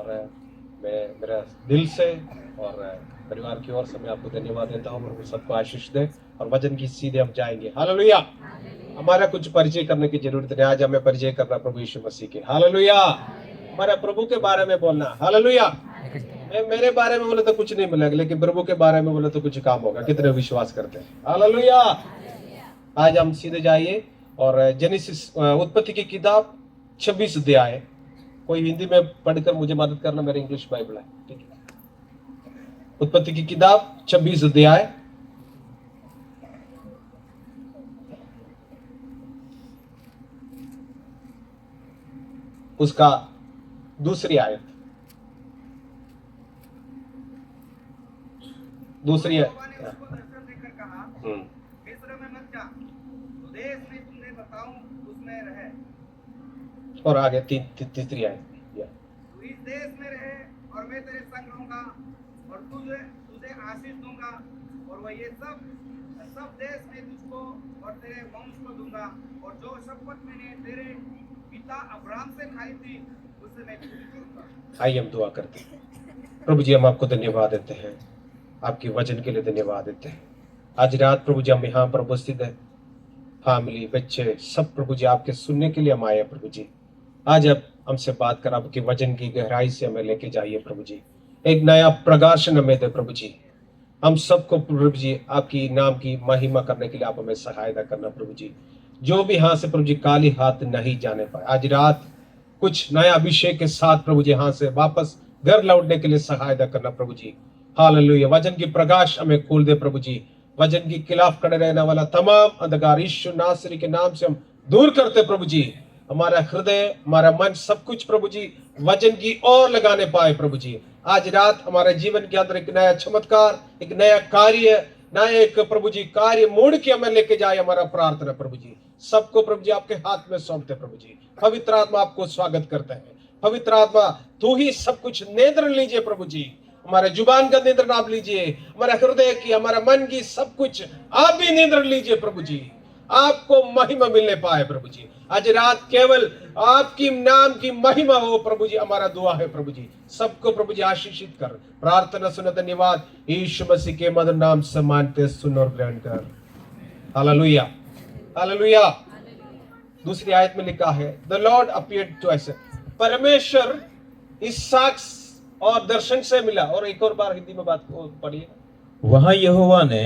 और मैं मेरा दिल से और परिवार की ओर से मैं आपको धन्यवाद देता हूँ। प्रभु सबको आशीष दे और वचन की सीधे हम जाएंगे। हालेलुया। हमारा कुछ परिचय करने की जरूरत नहीं, आज हमें परिचय करना प्रभु यीशु मसीह के। हालेलुया। हमारे प्रभु के बारे में बोलना। हालेलुया। मैं मेरे बारे में बोले तो कुछ नहीं मिलेगा, लेकिन प्रभु के बारे में बोले तो कुछ काम होगा। कितने विश्वास करते हैं? हालेलुया। आज हम सीधे जाइए और जेनेसिस उत्पत्ति की किताब 26 अध्याय। कोई हिंदी में पढ़कर मुझे मदद करना, मेरे इंग्लिश बाइबल है, ठीक है। उत्पत्ति की किताब 26 अध्याय उसका दूसरी आयत। दूसरी यहोवा ने उसको दर्शन देकर कहा, मिस्र में मत जा, तो देश में तुमने बताऊं उसमें रहे। और आगे तीसरी आयत। तू इस देश में रहे और मैं तेरे संग रहूंगा और तुझे आशीष दूंगा, और वह ये सब देश में तुझको और तेरे वंश को दूंगा, और जो शपथ मैंने तेरे पिता अब्राहम से खाई थी उसे मैं पूरी करूंगा। आइए हम दुआ करते हैं। प्रभु जी, हम आपको धन्यवाद देते हैं, आपके वचन के लिए धन्यवाद देते हैं। आज रात प्रभु जी हम यहाँ पर उपस्थित है, फैमिली, बच्चे, सब प्रभु जी आपके सुनने के लिए हम आए हैं। प्रभु जी आज आप हमसे बात कर, आपके वचन की गहराई से हमें लेके जाइए। प्रभु जी एक नया प्रकाशन हमें दे। प्रभु जी हम सबको प्रभु जी आपकी नाम की महिमा करने के लिए आप हमें सहायता करना। प्रभु जी जो भी यहाँ से प्रभु जी खाली हाथ नहीं जाने पाए, आज रात कुछ नया अभिषेक के साथ प्रभु जी यहाँ से वापस घर लौटने के लिए सहायता करना। प्रभु जी हालेलुया। वचन की प्रकाश हमें खोल दे प्रभु जी। वचन के खिलाफ खड़े रहने वाला तमाम अंधकार यीशु नासरी के नाम से हम दूर करते प्रभु जी। हमारा हृदय, हमारा मन, सब कुछ प्रभु जी वचन की ओर लगाने पाए। प्रभु जी आज रात हमारे जीवन के अंदर एक नया चमत्कार, एक नया कार्य, नया एक प्रभु जी कार्य मोड़ के हमें लेके जाए। हमारा प्रार्थना प्रभु जी सबको प्रभु जी आपके हाथ में सौंपते। प्रभु जी पवित्र आत्मा आपको स्वागत करते हैं। पवित्र आत्मा तू ही सब कुछ नियंत्रण लीजिए। प्रभु जी हमारे जुबान का नियंत्रण आप लीजिए, हमारे हृदय की, हमारा मन की, सब कुछ आप भी नियंत्रण लीजिए। प्रभु जी आपको महिमा मिलने पाए। प्रभु जी आज रात केवल आपकी नाम की महिमा हो। प्रभु जी हमारा दुआ है। प्रभु जी सबको प्रभु जी आशीषित कर। प्रार्थना सुनो, धन्यवाद यीशु मसीह के मधुर नाम से मानते, सुन और ग्रहण कर। हालेलुया। हालेलुया। दूसरी आयत में लिखा है, the Lord appeared to us. परमेश्वर इसहाक और दर्शन से मिला। और एक और बार हिंदी में बात को पढ़िए। वहां यहोवा ने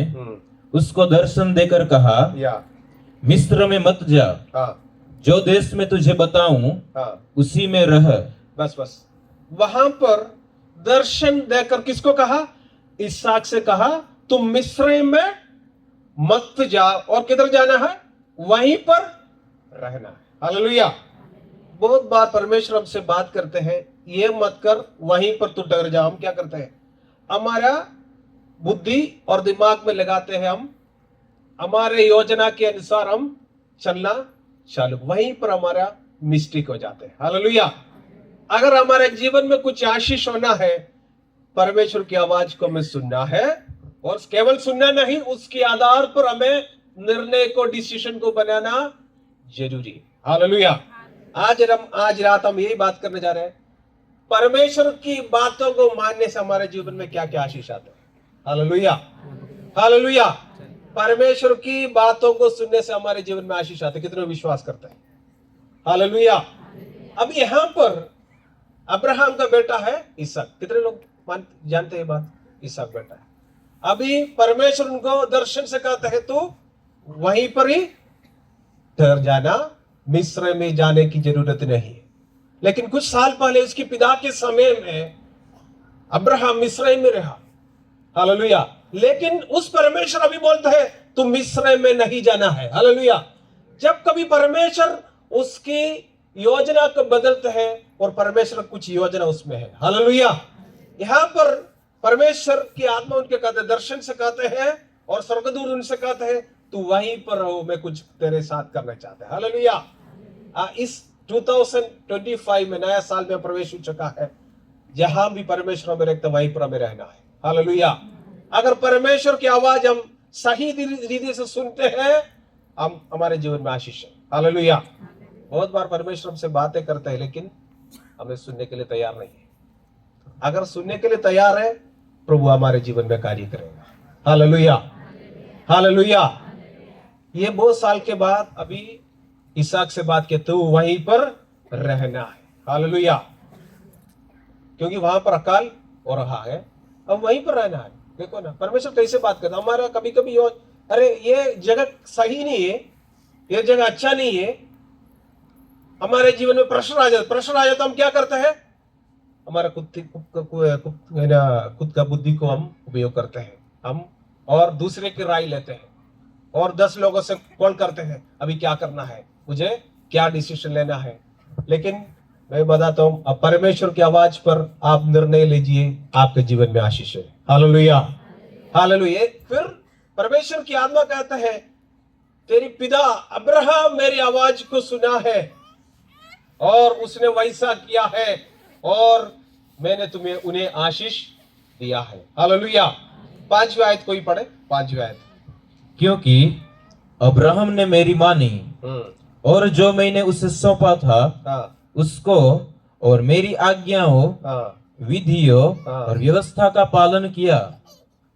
उसको दर्शन देकर कहा, मिस्र में मत जा, जो देश में तुझे बताऊं उसी में रह। बस वहां पर दर्शन देकर किसको कहा? इसहाक से कहा तुम मिस्र में मत जा, और किधर जाना है? वहीं पर रहना है। हालेलुया। बहुत बार परमेश्वर हमसे बात करते हैं, ये मत कर, वहीं पर तू डर जा। हम क्या करते हैं? हमारा बुद्धि और दिमाग में लगाते हैं, हम हमारे योजना के अनुसार हम चलना चालू, वहीं पर हमारा मिस्टेक हो जाते हैं। हालेलुया। अगर हमारे जीवन में कुछ आशीष होना है, परमेश्वर की आवाज को हमें सुनना है, और केवल सुनना नहीं, उसके आधार पर हमें निर्णय को, डिसीजन को बनाना जरूरी है। हालेलुया। आज रात हम यही बात करने जा रहे हैं, परमेश्वर की बातों को मानने से हमारे जीवन में क्या क्या आशीष आते हैं। हालेलुया। हालेलुया। परमेश्वर की बातों को सुनने से हमारे जीवन में आशीष आते। कितने विश्वास करते हैं? हालेलुया। अब यहां पर अब्राहम का बेटा है इसहाक। कितने लोग जानते हैं बात? इसहाक बेटा है। अभी परमेश्वर उनको दर्शन से कहता है तो वहीं पर ही ठहर जाना, मिस्र में जाने की जरूरत नहीं। लेकिन कुछ साल पहले उसके पिता के समय में अब्राहम मिस्र में रहा। हालेलुया। लेकिन उस परमेश्वर अभी बोलता है तुम मिस्र में नहीं जाना है। हालेलुया। जब कभी परमेश्वर उसकी योजना को बदलते हैं और परमेश्वर कुछ योजना उसमें है। हालेलुया। यहां पर परमेश्वर की आत्मा उनके कहते, दर्शन से कहते हैं, और स्वर्गदूत उनसे कहते हैं तू वहीं पर रहो, मैं कुछ तेरे साथ करना चाहता है। हालेलुया। इस 2025 में, नया साल में प्रवेश हो चुका है, जहां भी परमेश्वर में रखते वहीं पर हमें रहना है। हालेलुया। अगर परमेश्वर की आवाज हम सही रीति से सुनते हैं, हम हमारे जीवन में आशीष है। हालेलुया। बहुत बार परमेश्वर हमसे बातें करते हैं, लेकिन हमें सुनने के लिए तैयार नहीं है। अगर सुनने के लिए तैयार है, प्रभु हमारे जीवन में कार्य करेगा। Hallelujah, hallelujah. ये बहुत साल के बाद अभी इसहाक से बात किया, तो वहीं पर रहना है। हालेलुया, क्योंकि वहां पर अकाल हो रहा है, अब वहीं पर रहना है। देखो ना परमेश्वर कैसे बात करता। हमारा कभी कभी अरे ये जगह सही नहीं है, ये जगह अच्छा नहीं है, हमारे जीवन में प्रेशर आ जाता, तो हम क्या करते हैं, हमारा खुद का बुद्धि को हम उपयोग करते हैं, हम और दूसरे की राय लेते हैं और 10 लोगों से कॉल करते हैं, अभी क्या करना है, मुझे क्या डिसीजन लेना है। लेकिन मैं बताता हूं, अब परमेश्वर की आवाज पर आप निर्णय लीजिए, आपके जीवन में आशीष है। Hallelujah, hallelujah. फिर परमेश्वर की आत्मा कहता है, तेरी पिता अब्राहम मेरी आवाज को सुना है और उसने वैसा किया है और मैंने तुम्हें उन्हें आशीष दिया है। हालेलुया। 5वीं आयत कोई पढ़े, 5वीं आयत। क्योंकि अब्राहम ने मेरी मानी और जो मैंने उसे सौंपा था हाँ, उसको और मेरी आज्ञाओं, हाँ, विधियों हाँ। और व्यवस्था का पालन किया।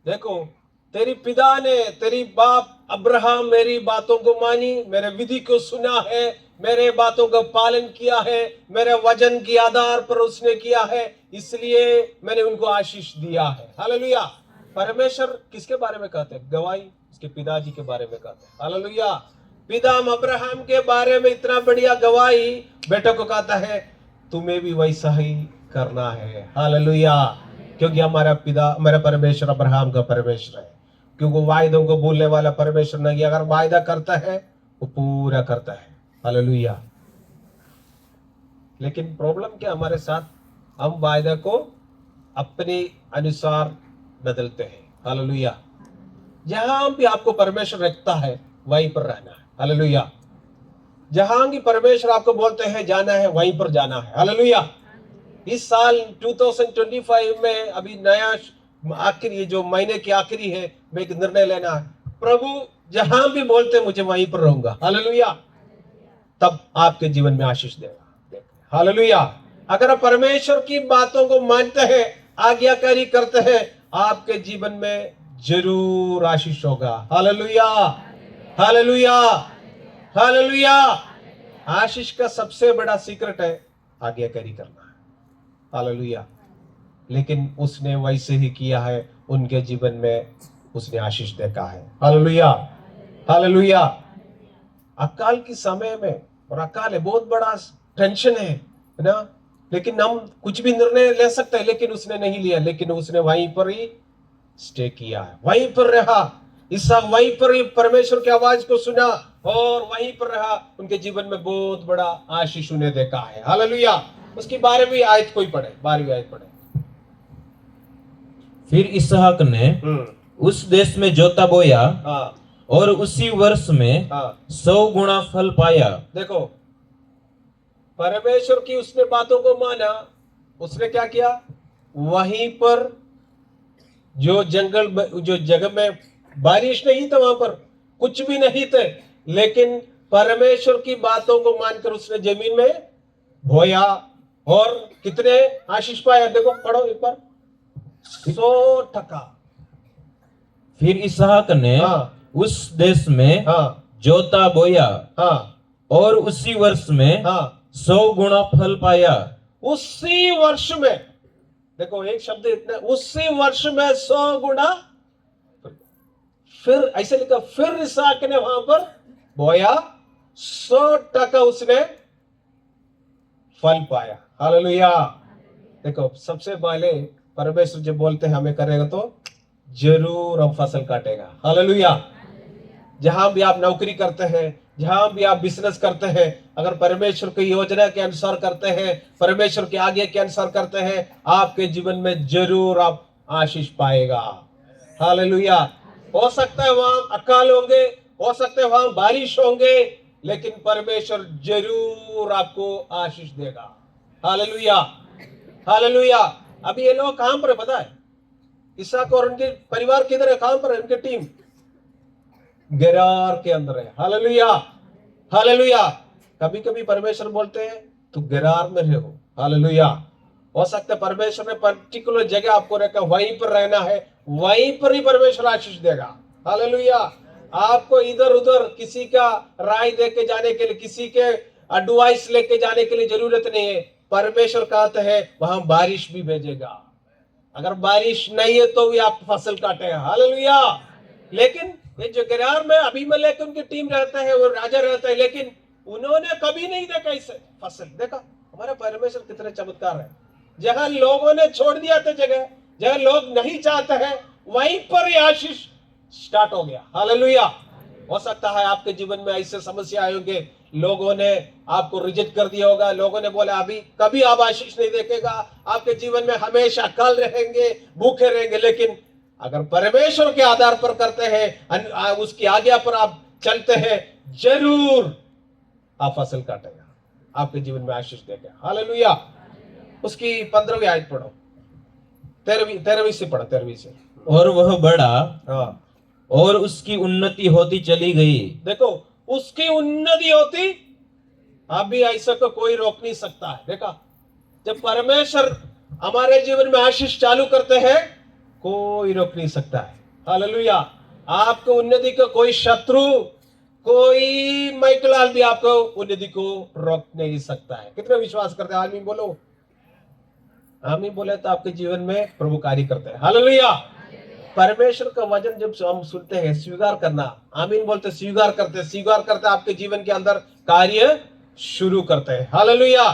देखो, तेरी पिता ने, तेरी बाप अब्राहम मेरी बातों को मानी, मेरे विधि को सुना है, मेरे बातों का पालन किया है, मेरे वचन के आधार पर उसने किया है, इसलिए मैंने उनको आशीष दिया है। हालेलुया। परमेश्वर किसके बारे में कहते हैं? गवाही उसके पिताजी के बारे में कहते हैं। हालेलुया। पिता अब्राहम के बारे में इतना बढ़िया गवाही बेटों को कहता है, तुम्हें भी वैसा ही करना है। हालेलुया। क्योंकि हमारा पिता, हमारा परमेश्वर अब्राहम का परमेश्वर है, क्योंकि वो वायदों को भूलने वाला परमेश्वर नहीं। अगर वायदा करता है वो पूरा करता है। हालेलुया। लेकिन प्रॉब्लम क्या हमारे साथ, हम वायदा को अपने अनुसार बदलते हैं। हालेलुया। जहां भी आपको परमेश्वर रखता है वहीं पर रहना है। हालेलुया। जहां भी परमेश्वर आपको बोलते हैं जाना है, वहीं पर जाना है। हालेलुया। इस साल 2025 में अभी नया आखिरी, जो महीने की आखिरी है, मैं एक निर्णय लेना है, प्रभु जहां भी बोलते मुझे वहीं पर रहूंगा। हालेलुया। तब आपके जीवन में आशीष देगा। हालेलुया। अगर आप परमेश्वर की बातों को मानते हैं, आज्ञाकारी करते हैं, आपके जीवन में जरूर आशीष होगा। Hallelujah, hallelujah, hallelujah. आशीष का सबसे बड़ा सीक्रेट है आज्ञाकारी करना है। हालेलुया। लेकिन उसने वैसे ही किया है, उनके जीवन में उसने आशीष देखा है। Hallelujah, hallelujah. अकाल के समय में, और अकाल है बहुत बड़ा टेंशन है ना, लेकिन हम कुछ भी निर्णय ले सकते हैं, लेकिन उसने नहीं लिया, लेकिन उसने वहीं पर ही स्टे किया है, वहीं पर रहा। इसहाक वहीं पर ही परमेश्वर की आवाज को सुना और वहीं पर रहा। उनके जीवन में बहुत बड़ा आशीष उन्हें देखा है। हालेलुया। उसकी 12वीं आयत कोई पढ़े, 12वीं आयत पढ़े। फिर इसहाक ने उस देश में जोता बोया हाँ, और उसी वर्ष में हाँ। 100 गुणा फल पाया। देखो, परमेश्वर की उसने बातों को माना, उसने क्या किया, वहीं पर जो जगह में बारिश नहीं था, वहां पर कुछ भी नहीं थे, लेकिन परमेश्वर की बातों को मानकर उसने जमीन में बोया और कितने आशीष पाया। देखो, पढ़ो एक बार, 100%। फिर इसहाक ने हाँ, उस देश में हाँ, जोता बोया हाँ, और उसी वर्ष में हाँ। 100 गुणा फल पाया। उसी वर्ष में, देखो एक शब्द इतना, उसी वर्ष में 100 गुणा। फिर ऐसे लिखा, फिर इसहाक ने वहां पर बोया, 100% उसने फल पाया। हालेलुया। देखो, सबसे पहले परमेश्वर जब बोलते हैं हमें करेगा, तो जरूर हम फसल काटेगा। हालेलुया। जहां भी आप नौकरी करते हैं, जहां भी आप बिजनेस करते हैं, अगर परमेश्वर की योजना के अनुसार करते हैं, परमेश्वर के आगे के अनुसार करते हैं, आपके जीवन में जरूर आप आशीष पाएगा। हालेलुया। हो सकता है वहां अकाल होंगे, हो सकता है वहां बारिश होंगे, लेकिन परमेश्वर जरूर आपको आशीष देगा। Hallelujah, hallelujah. अभी ये लोग कहां पर है पता है? इसहाक और उनके परिवार किधर है, कहां पर है उनकी टीम? गेरार के अंदर है। Hallelujah, hallelujah. कभी कभी परमेश्वर बोलते हैं तू गेरार में रहो। हालेलुया। हो सकता है परमेश्वर ने पर्टिकुलर जगह आपको रखा, वहीं पर रहना है, वहीं पर ही परमेश्वर आशीष देगा। हालेलुया। आपको इधर उधर किसी का राय देके जाने के लिए, किसी के एडवाइस लेके जाने के लिए जरूरत नहीं है। परमेश्वर कहते हैं वहां बारिश भी भेजेगा। अगर बारिश नहीं है तो भी आप फसल काटेगा। हालेलुया। लेकिन ये जो गेरार में अबीमेलेक उनकी टीम रहता है, वो राजा रहता है, लेकिन उन्होंने कभी नहीं देखा इसे फसल। देखा हमारा परमेश्वर कितने चमत्कार है। जहां लोगों ने छोड़ दिया था, जहां लोग नहीं चाहते हैं, वहीं पर ही आशीष स्टार्ट हो गया। हालेलुया। हो सकता है आपके जीवन में ऐसे समस्या आए होंगे, लोगों ने आपको रिजेक्ट कर दिया होगा, लोगों ने बोला अभी कभी आप आशीष नहीं देखेगा, आपके जीवन में हमेशा कल रहेंगे, भूखे रहेंगे। लेकिन अगर परमेश्वर के आधार पर करते हैं, उसकी आज्ञा पर आप चलते हैं, जरूर आप फसल काटेगा, आपके जीवन में आशीष देगा। हालेलुया। उसकी 15वीं आयत पढ़ो, 13वीं से पढ़ो, 13वीं से। और वह बढ़ा हाँ, और उसकी उन्नति होती चली गई। देखो उसकी उन्नति होती, अभी ऐसा को कोई रोक नहीं सकता है। देखा जब परमेश्वर हमारे जीवन में आशीष चालू करते हैं, कोई रोक नहीं सकता है। हालेलुया। आपको उन्नति को कोई शत्रु, कोई माइकलाल भी आपको उन्नति को रोक नहीं सकता है। कितने विश्वास करते हैं? आमीन बोलो। आमीन बोले तो आपके जीवन में प्रभु कार्य करते हैं। हालेलुया। परमेश्वर का वचन जब हम सुनते हैं, स्वीकार करना। आमीन बोलते स्वीकार करते आपके जीवन के अंदर कार्य शुरू करते हैं। हालेलुया।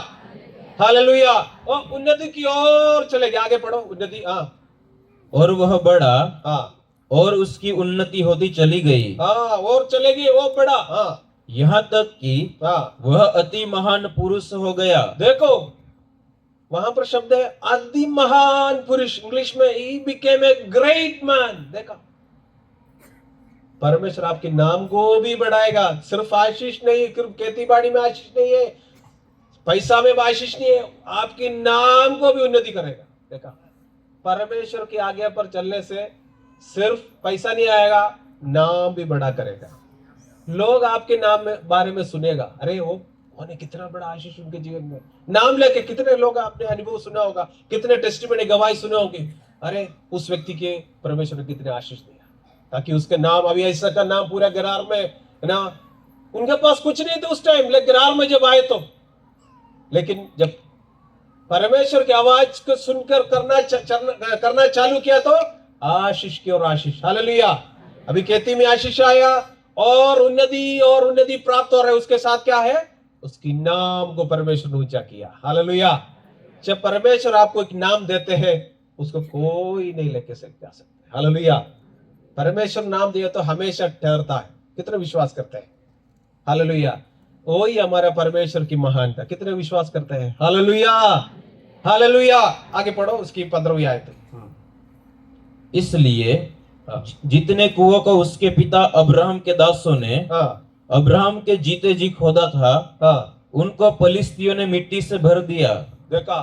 हालेलुया। और उन्नति की ओर चले गए। आगे पढ़ो। उन्नति। हाँ और वह बढ़ा हाँ और उसकी उन्नति होती चली गई। हाँ, और चलेगी, वो बड़ा। हाँ यहाँ तक कि हाँ, वह अति महान पुरुष हो गया। देखो वहां पर शब्द है अति महान पुरुष। इंग्लिश में he became a great man. देखा परमेश्वर आपके नाम को भी बढ़ाएगा। सिर्फ आशीष नहीं, सिर्फ खेती बाड़ी में आशीष नहीं है, पैसा में भी आशीष नहीं है, आपके नाम को भी उन्नति करेगा। देखा परमेश्वर की आज्ञा पर चलने से सिर्फ पैसा नहीं आएगा, नाम भी बड़ा करेगा। लोग आपके नाम में बारे में सुनेगा, अरे वो उन्हें कितना बड़ा आशीष उनके जीवन में। नाम लेके कितने लोग आपने अनुभव सुना होगा, कितने टेस्टिमनी गवाही सुने होंगे, अरे उस व्यक्ति के परमेश्वर ने कितने आशीष दिया, ताकि उसके नाम, अभी ऐसा का नाम पूरा गिरार में ना, उनके पास कुछ नहीं था उस टाइम, लेकिन गिरार में जब आए तो, लेकिन जब परमेश्वर की आवाज को सुनकर करना चालू किया तो आशीष की और आशीष। हालेलुया। अभी खेती में आशीष आया और उन्नति प्राप्त हो रहा है। उसके साथ क्या है? उसकी नाम को परमेश्वर ने ऊंचा किया। हालेलुया। जब परमेश्वर आपको एक नाम देते हैं, उसको कोई नहीं लेके जा सकते। हालेलुया। परमेश्वर नाम दिया तो हमेशा ठहरता है। कितने विश्वास करते हैं? हालेलुया। वही हमारा परमेश्वर की महानता। कितने विश्वास करते हैं? हालेलुया। हालेलुया। आगे पढ़ो उसकी 15वीं आयत। इसलिए जितने कुओं को उसके पिता अब्राहम के दासों ने अब्राहम के जीते जी खोदा था, उनको फलिस्तियों ने मिट्टी से भर दिया। देखा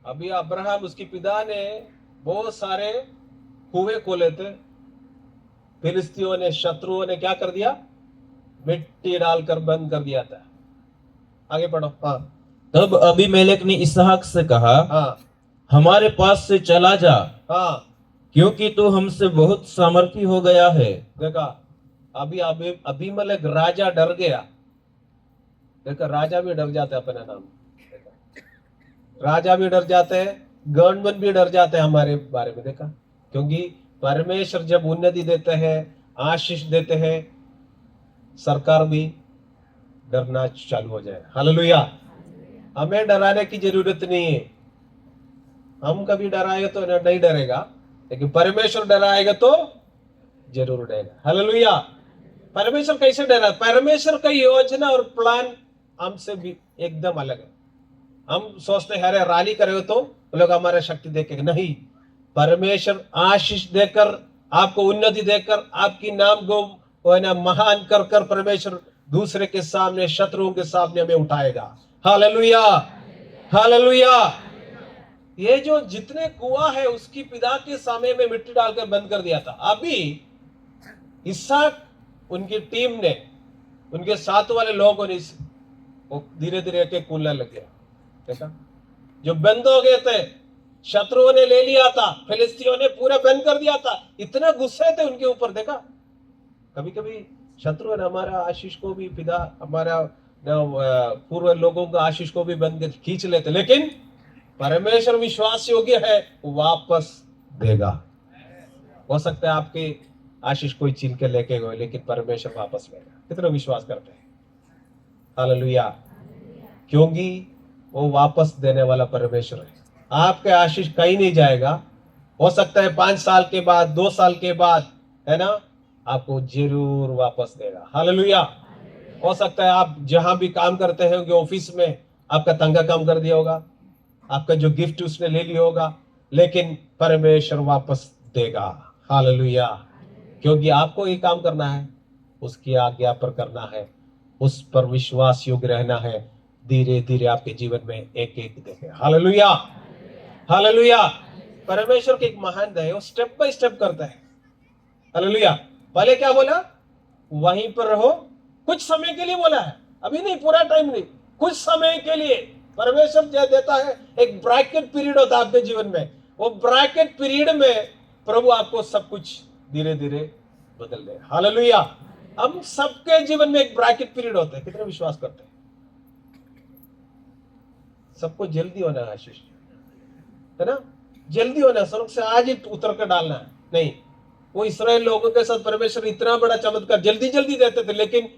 अभी अब्राहम, उसके पिता ने बहुत सारे कुएं खोले थे, फिलिस्तियों ने, शत्रुओं ने क्या कर दिया? मिट्टी डालकर बंद कर दिया था। आगे पढ़ो। तब अबीमेलेक ने इसहाक से कहा, हमारे पास से चला जा, क्योंकि तू हमसे बहुत सामर्थी हो गया है। देखा अभी अबीमेलेक राजा डर गया। देखा राजा भी डर जाते हैं अपना नाम। राजा भी डर जाते हैं, गवर्नमेंट भी डर जाते हैं हमारे बारे में। देखा क्योंकि परमेश्वर जब उन्नति देते हैं, आशीष देते हैं, सरकार भी डरना चालू हो जाए। हालेलुया। हमें डराने की जरूरत नहीं है। हम कभी डराएगा तो नहीं डरेगा, लेकिन परमेश्वर डराएगा तो जरूर डरेगा। हालेलुया। परमेश्वर कैसे डरा? परमेश्वर का योजना और प्लान हमसे भी एकदम अलग है। हम सोचते हैं अरे रैली करेगा तो लोग हमारा शक्ति देखेंगे। नहीं, परमेश्वर आशीष देकर, आपको उन्नति देकर, आपकी नाम को महान कर कर परमेश्वर दूसरे के सामने, शत्रुओं के सामने हमें उठाएगा। हालेलुया। हालेलुया। ये जो जितने कुआं है उसकी पिता के सामने में मिट्टी डालकर बंद कर दिया था। अभी इसहाक, उनकी टीम ने, उनके साथ वाले लोगों ने धीरे धीरे एक खोलने लग गया। देखा जो बंद हो गए थे, शत्रुओं ने ले लिया था, फिलिस्तीनियों ने पूरा बंद कर दिया था, इतना गुस्से थे उनके ऊपर। देखा, कभी कभी शत्रु ने हमारा आशीष को भी, पिता हमारा पूर्व लोगों का आशीष को भी बंद खींच लेते, लेकिन परमेश्वर विश्वास योग्य है, वापस देगा। हो सकता है आपके आशीष कोई छीन के लेके गए, लेकिन परमेश्वर वापस लेगा। कितना विश्वास करते हैं? हालेलुया। क्योंकि वो वापस देने वाला परमेश्वर है। आपके आशीष कहीं नहीं जाएगा। हो सकता है 5 साल के बाद, 2 साल के बाद, है ना, आपको जरूर वापस देगा। हालेलुया। हो सकता है आप जहां भी काम करते हैं, ऑफिस में आपका तंगा कम कर दिया होगा, आपका जो गिफ्ट उसने ले लिया होगा, लेकिन परमेश्वर वापस देगा। हालेलुया। क्योंकि आपको ये काम करना है, उसकी आज्ञा पर करना है, उस पर विश्वास योग्य रहना है। धीरे धीरे आपके जीवन में एक एक देखे। Hallelujah, hallelujah. परमेश्वर की एक महान दया है, वो स्टेप बाय स्टेप करता है। हालेलुया। पहले क्या बोला? वहीं पर रहो, कुछ समय के लिए बोला है, अभी नहीं, पूरा टाइम नहीं, कुछ समय के लिए। परमेश्वर जो देता है, एक ब्रैकेट पीरियड होता है आपके जीवन में। वो ब्रैकेट पीरियड में प्रभु आपको सब कुछ धीरे धीरे बदल दे। हालेलुया। हम सबके जीवन में एक ब्रैकेट पीरियड होता है। कितने विश्वास करते हैं? सबको जल्दी होना है आशीष, है ना, जल्दी होना है, स्वर्ग से आज ही उतर कर डालना है। नहीं, वो इस्राएल लोगों के साथ परमेश्वर इतना बड़ा चमत्कार जल्दी जल्दी देते थे, लेकिन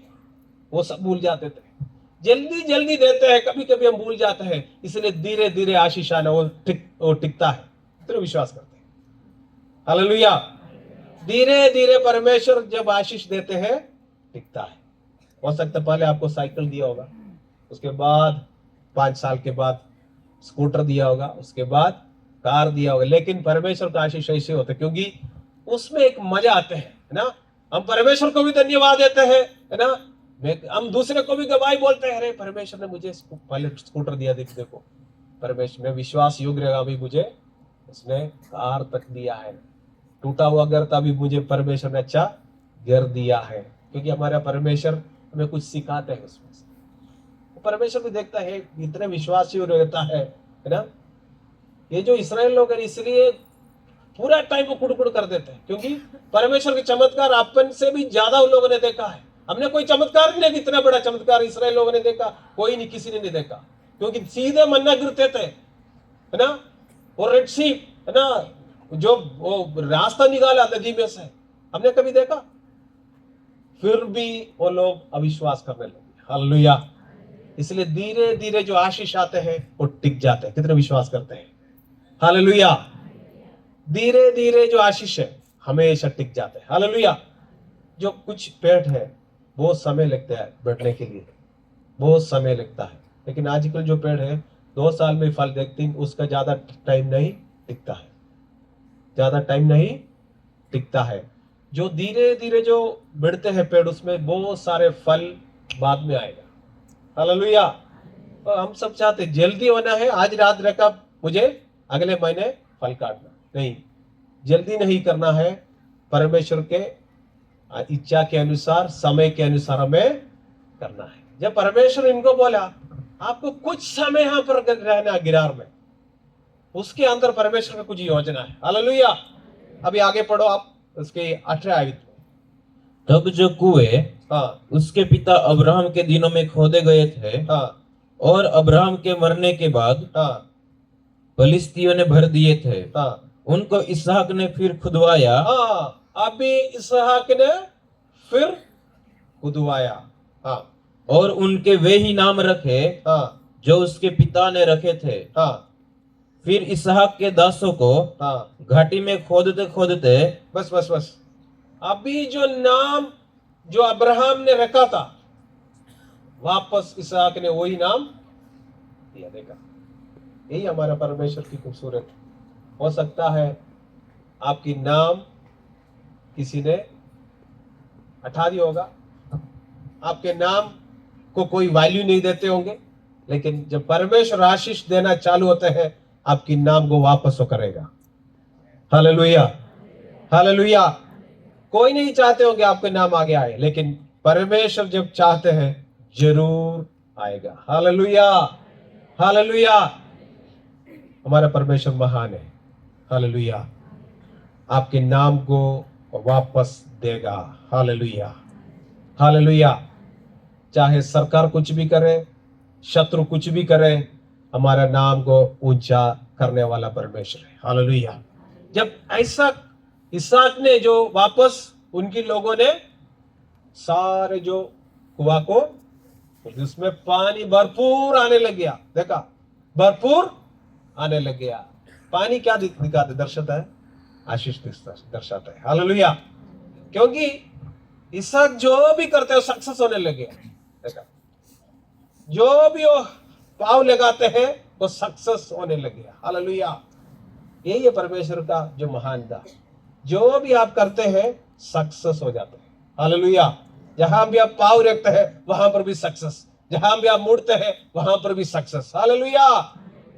वो सब भूल जाते थे। जल्दी जल्दी देते हैं, कभी कभी हम भूल जाते हैं, इसलिए धीरे धीरे आशीष आना वो टिकता है। कितने विश्वास करते हैं? हालेलुया। धीरे धीरे परमेश्वर जब आशीष देते हैं, टिकता है। हो सकता है पहले आपको साइकिल दिया होगा, उसके बाद 5 साल के बाद स्कूटर दिया होगा, उसके बाद कार दिया होगा, लेकिन परमेश्वर का आशीष ऐसे होता है, क्योंकि उसमें एक मजा आते हैं, है ना। हम परमेश्वर को भी धन्यवाद देते हैं, है ना, हम दूसरे को भी गवाही बोलते हैं, अरे परमेश्वर ने मुझे पहले स्कूटर दिया, देखो परमेश्वर में विश्वास योग्य रहेगा, अभी मुझे उसने कार तक दिया है, टूटा हुआ घर था, भी मुझे परमेश्वर ने अच्छा घर दिया है। क्योंकि हमारा परमेश्वर हमें कुछ सिखाते हैं उसमें से। परमेश्वर भी देखता है, इतने विश्वासी रहता है ना। ये जो इस्राएल लोग हैं, इसलिए पूरा टाइम वो कुड़कुड़ कर देते हैं, क्योंकि परमेश्वर के चमत्कार अपन से भी ज्यादा उन लोगों ने देखा है। हमने कोई चमत्कार नहीं देखा, इतना बड़ा चमत्कार इस्राएल लोगों ने देखा, कोई नहीं, किसी ने नहीं देखा, क्योंकि सीधे मन्ना गिरते थे, है ना, और रेड सी, है ना, जो वो रास्ता निकाला नदी में से, हमने कभी देखा? फिर भी वो लोग अविश्वास करने लगे। हालेलुया। इसलिए धीरे धीरे जो आशीष आते हैं वो टिक जाते हैं। कितने विश्वास करते हैं? हालेलुया। धीरे धीरे जो आशीष है हमेशा टिक जाते हैं। हालेलुया। जो कुछ पेड़ है बहुत समय लगता है बढ़ने के लिए, बहुत समय लगता है, लेकिन आजकल जो पेड़ है 2 साल में फल देखते हैं, उसका ज्यादा टाइम नहीं टिकता है, ज्यादा टाइम नहीं टिकता है। जो धीरे धीरे जो बढ़ते हैं पेड़, उसमें बहुत सारे फल बाद में आएगा। हालेलुया। तो हम सब चाहते हैं जल्दी होना है, आज रात रखा मुझे अगले महीने फल काटना, नहीं, जल्दी नहीं करना है। परमेश्वर के इच्छा के अनुसार, समय के अनुसार हमें करना है। जब परमेश्वर इनको बोला आपको कुछ समय यहां पर रहना गिरार में, उसके अंदर परमेश्वर का कुछ योजना है। हालेलुया। अभी आगे पढ़ो आप, उसके 18 आयत में। तब जो कुएं उसके पिता अब्राहम के दिनों में खोदे गए थे, और अब्राहम के मरने के बाद फिलिस्तीयों ने भर दिए थे, उनको इसहाक ने फिर खुदवाया। अभी इसहाक ने फिर खुदवाया, और उनके वे ही नाम रखे जो उसके पिता ने रखे थे। फिर इसहाक के दासों को घाटी में खोदते खोदते, बस बस बस, अभी जो नाम जो अब्राहम ने रखा था, वापस इसहाक ने वही नाम दिया। देखा, यही हमारा परमेश्वर की खूबसूरत। हो सकता है आपकी नाम किसी ने हटा दिया होगा, आपके नाम को कोई वैल्यू नहीं देते होंगे, लेकिन जब परमेश्वर आशीष देना चालू होते हैं, आपकी नाम को वापस वो करेगा। Hallelujah, hallelujah. कोई नहीं चाहते होंगे आपके नाम आगे आए, लेकिन परमेश्वर जब चाहते हैं जरूर आएगा। Hallelujah, hallelujah. हमारा परमेश्वर महान है। हालेलुया। आपके नाम को वापस देगा। Hallelujah, hallelujah. चाहे सरकार कुछ भी करे, शत्रु कुछ भी करे, हमारा नाम को ऊंचा करने वाला परमेश्वर है। हालेलुया। जब ऐसा इसहाक ने जो वापस उनकी लोगों ने सारे जो कुआं को, उसमें पानी भरपूर आने लग गया। देखा, भरपूर आने लग गया। पानी क्या दिखाते, दर्शाता है? आशीष दर्शाता है। हालेलुया। क्योंकि इसहाक जो भी करते हैं सक्सेस होने लगे। देखा, जो भी वो पाव लगाते हैं वो सक्सेस होने लगे। हालेलुया। यही है परमेश्वर का जो महानता। जो भी आप करते हैं सक्सेस हो जाते हैं। हालेलुया। जहां भी आप पाव रखते हैं वहां पर भी सक्सेस, जहां भी आप मुड़ते हैं वहां पर भी सक्सेस। हालेलुया।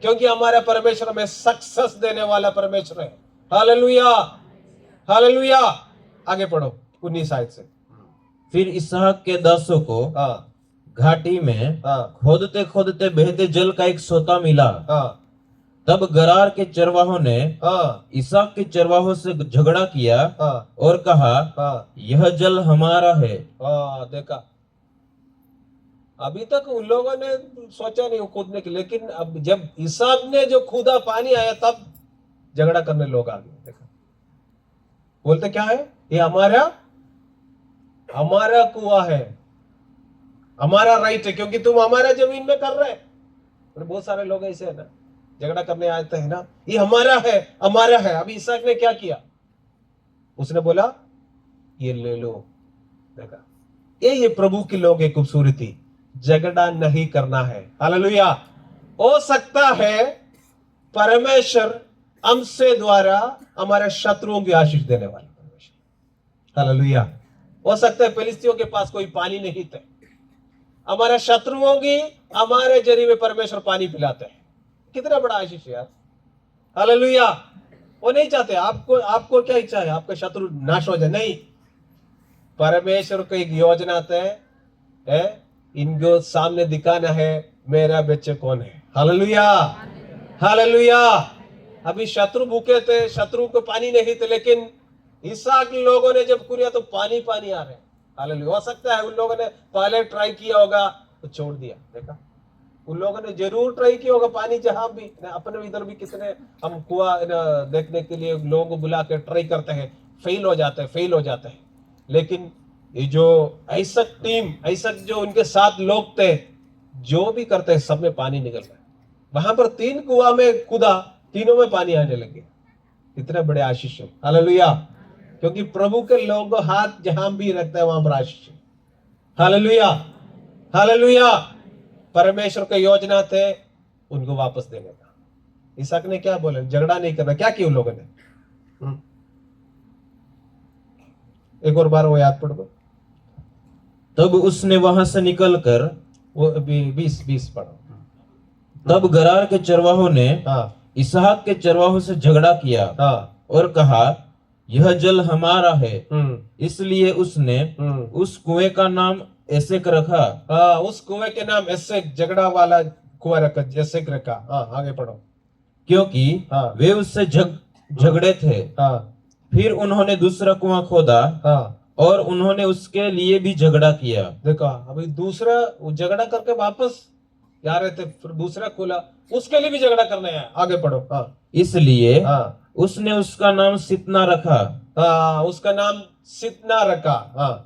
क्योंकि हमारे परमेश्वर में सक्सेस देने वाला परमेश्वर है। Hallelujah, hallelujah. आगे पढ़ो 19 आयत से। फिर इसहाक के दासों को हाँ, घाटी में हाँ, खोदते खोदते बहते जल का एक सोता मिला। हाँ, तब गरार के चरवाहों ने हाँ, इसहाक के चरवाहों से झगड़ा किया हाँ, और कहा, हाँ, यह जल हमारा है। हाँ। देखा, अभी तक उन लोगों ने सोचा नहीं वो कूदने की, लेकिन अब जब इसहाक ने जो कूदा पानी आया तब झगड़ा करने लोग आ गए। देखा, बोलते क्या है, ये हमारा कुआं है, हमारा राइट है, क्योंकि तुम हमारा जमीन में कर रहे। बहुत सारे लोग ऐसे है ना, झगड़ा करने आते हैं ना, ये हमारा है, हमारा है। अभी इसहाक ने क्या किया, उसने बोला ये ले लो। देखा, ये प्रभु के लोग एक खूबसूरती, झगड़ा नहीं करना है। हालेलुया। हो सकता है परमेश्वर हमसे द्वारा हमारे शत्रुओं की आशीष देने वाले परमेश्वर। हालेलुया। हो सकता है फिलिस्तियों के पास कोई पानी नहीं थे, हमारे शत्रुओं की हमारे जरिए में परमेश्वर पानी पिलाते हैं। कितना बड़ा आशीष है यार। हालेलुया। वो नहीं चाहते आपको क्या इच्छा है, आपका शत्रु नाश हो जाए? नहीं, परमेश्वर को एक योजना है, इनको सामने दिखाना है मेरा बच्चे कौन है। Hallelujah, hallelujah. अभी शत्रु भूखे थे, शत्रु को पानी नहीं थे, लेकिन इसहाक लोगों ने जब कुरिया तो पानी पानी आ रहे। हालेलुया। हो सकता है उन लोगों ने पहले ट्राई किया होगा तो छोड़ दिया। देखा, उन लोगों ने जरूर ट्राई किया होगा पानी, जहां भी अपने इधर भी कितने हम कुआं देखने के लिए लोगों को बुला कर ट्राई करते हैं, फेल हो जाते हैं। लेकिन ये जो ऐसा टीम, ऐसा जो उनके साथ लोग थे, जो भी करते हैं सब में पानी निकल रहा है। वहां पर 3 कुआं में कूदा, तीनों में पानी आने लगे। इतने बड़े आशीष है। हालेलुया। क्योंकि प्रभु के लोग हाथ जहां भी रखते हैं वहां पर आशीष है। Hallelujah, hallelujah. परमेश्वर का योजना थे उनको वापस देने का। इसहाक ने क्या बोला, झगड़ा नहीं करना। क्या किया उन लोगों ने? एक और बार वो याद पढ़ दो। तब उसने वहां से निकलकर, वो 20 पढ़ो। तब गरार के चरवाहों ने हाँ, इसहाक के चरवाहों से झगड़ा किया हाँ, और कहा, यह जल हमारा है। हम्म, इसलिए उसने उस कुएं का नाम एसेक रखा। हाँ, उस कुएं के नाम एसेक, झगड़ा वाला कुआं रखा, एसेक रखा। हाँ, आगे पढ़ो। क्योंकि हाँ, वे उससे झगड़े थे। हाँ, फिर उन्होंने दूसरा कुआं खोदा हाँ। और उन्होंने उसके लिए भी झगड़ा किया। देखा, अभी दूसरा झगड़ा करके वापस जा रहे थे, फिर दूसरा खोला, उसके लिए भी झगड़ा करने आया। आगे पढ़ो। हाँ, इसलिए हाँ, उसने उसका नाम सितना रखा। हाँ, उसका नाम सितना रखा। हाँ,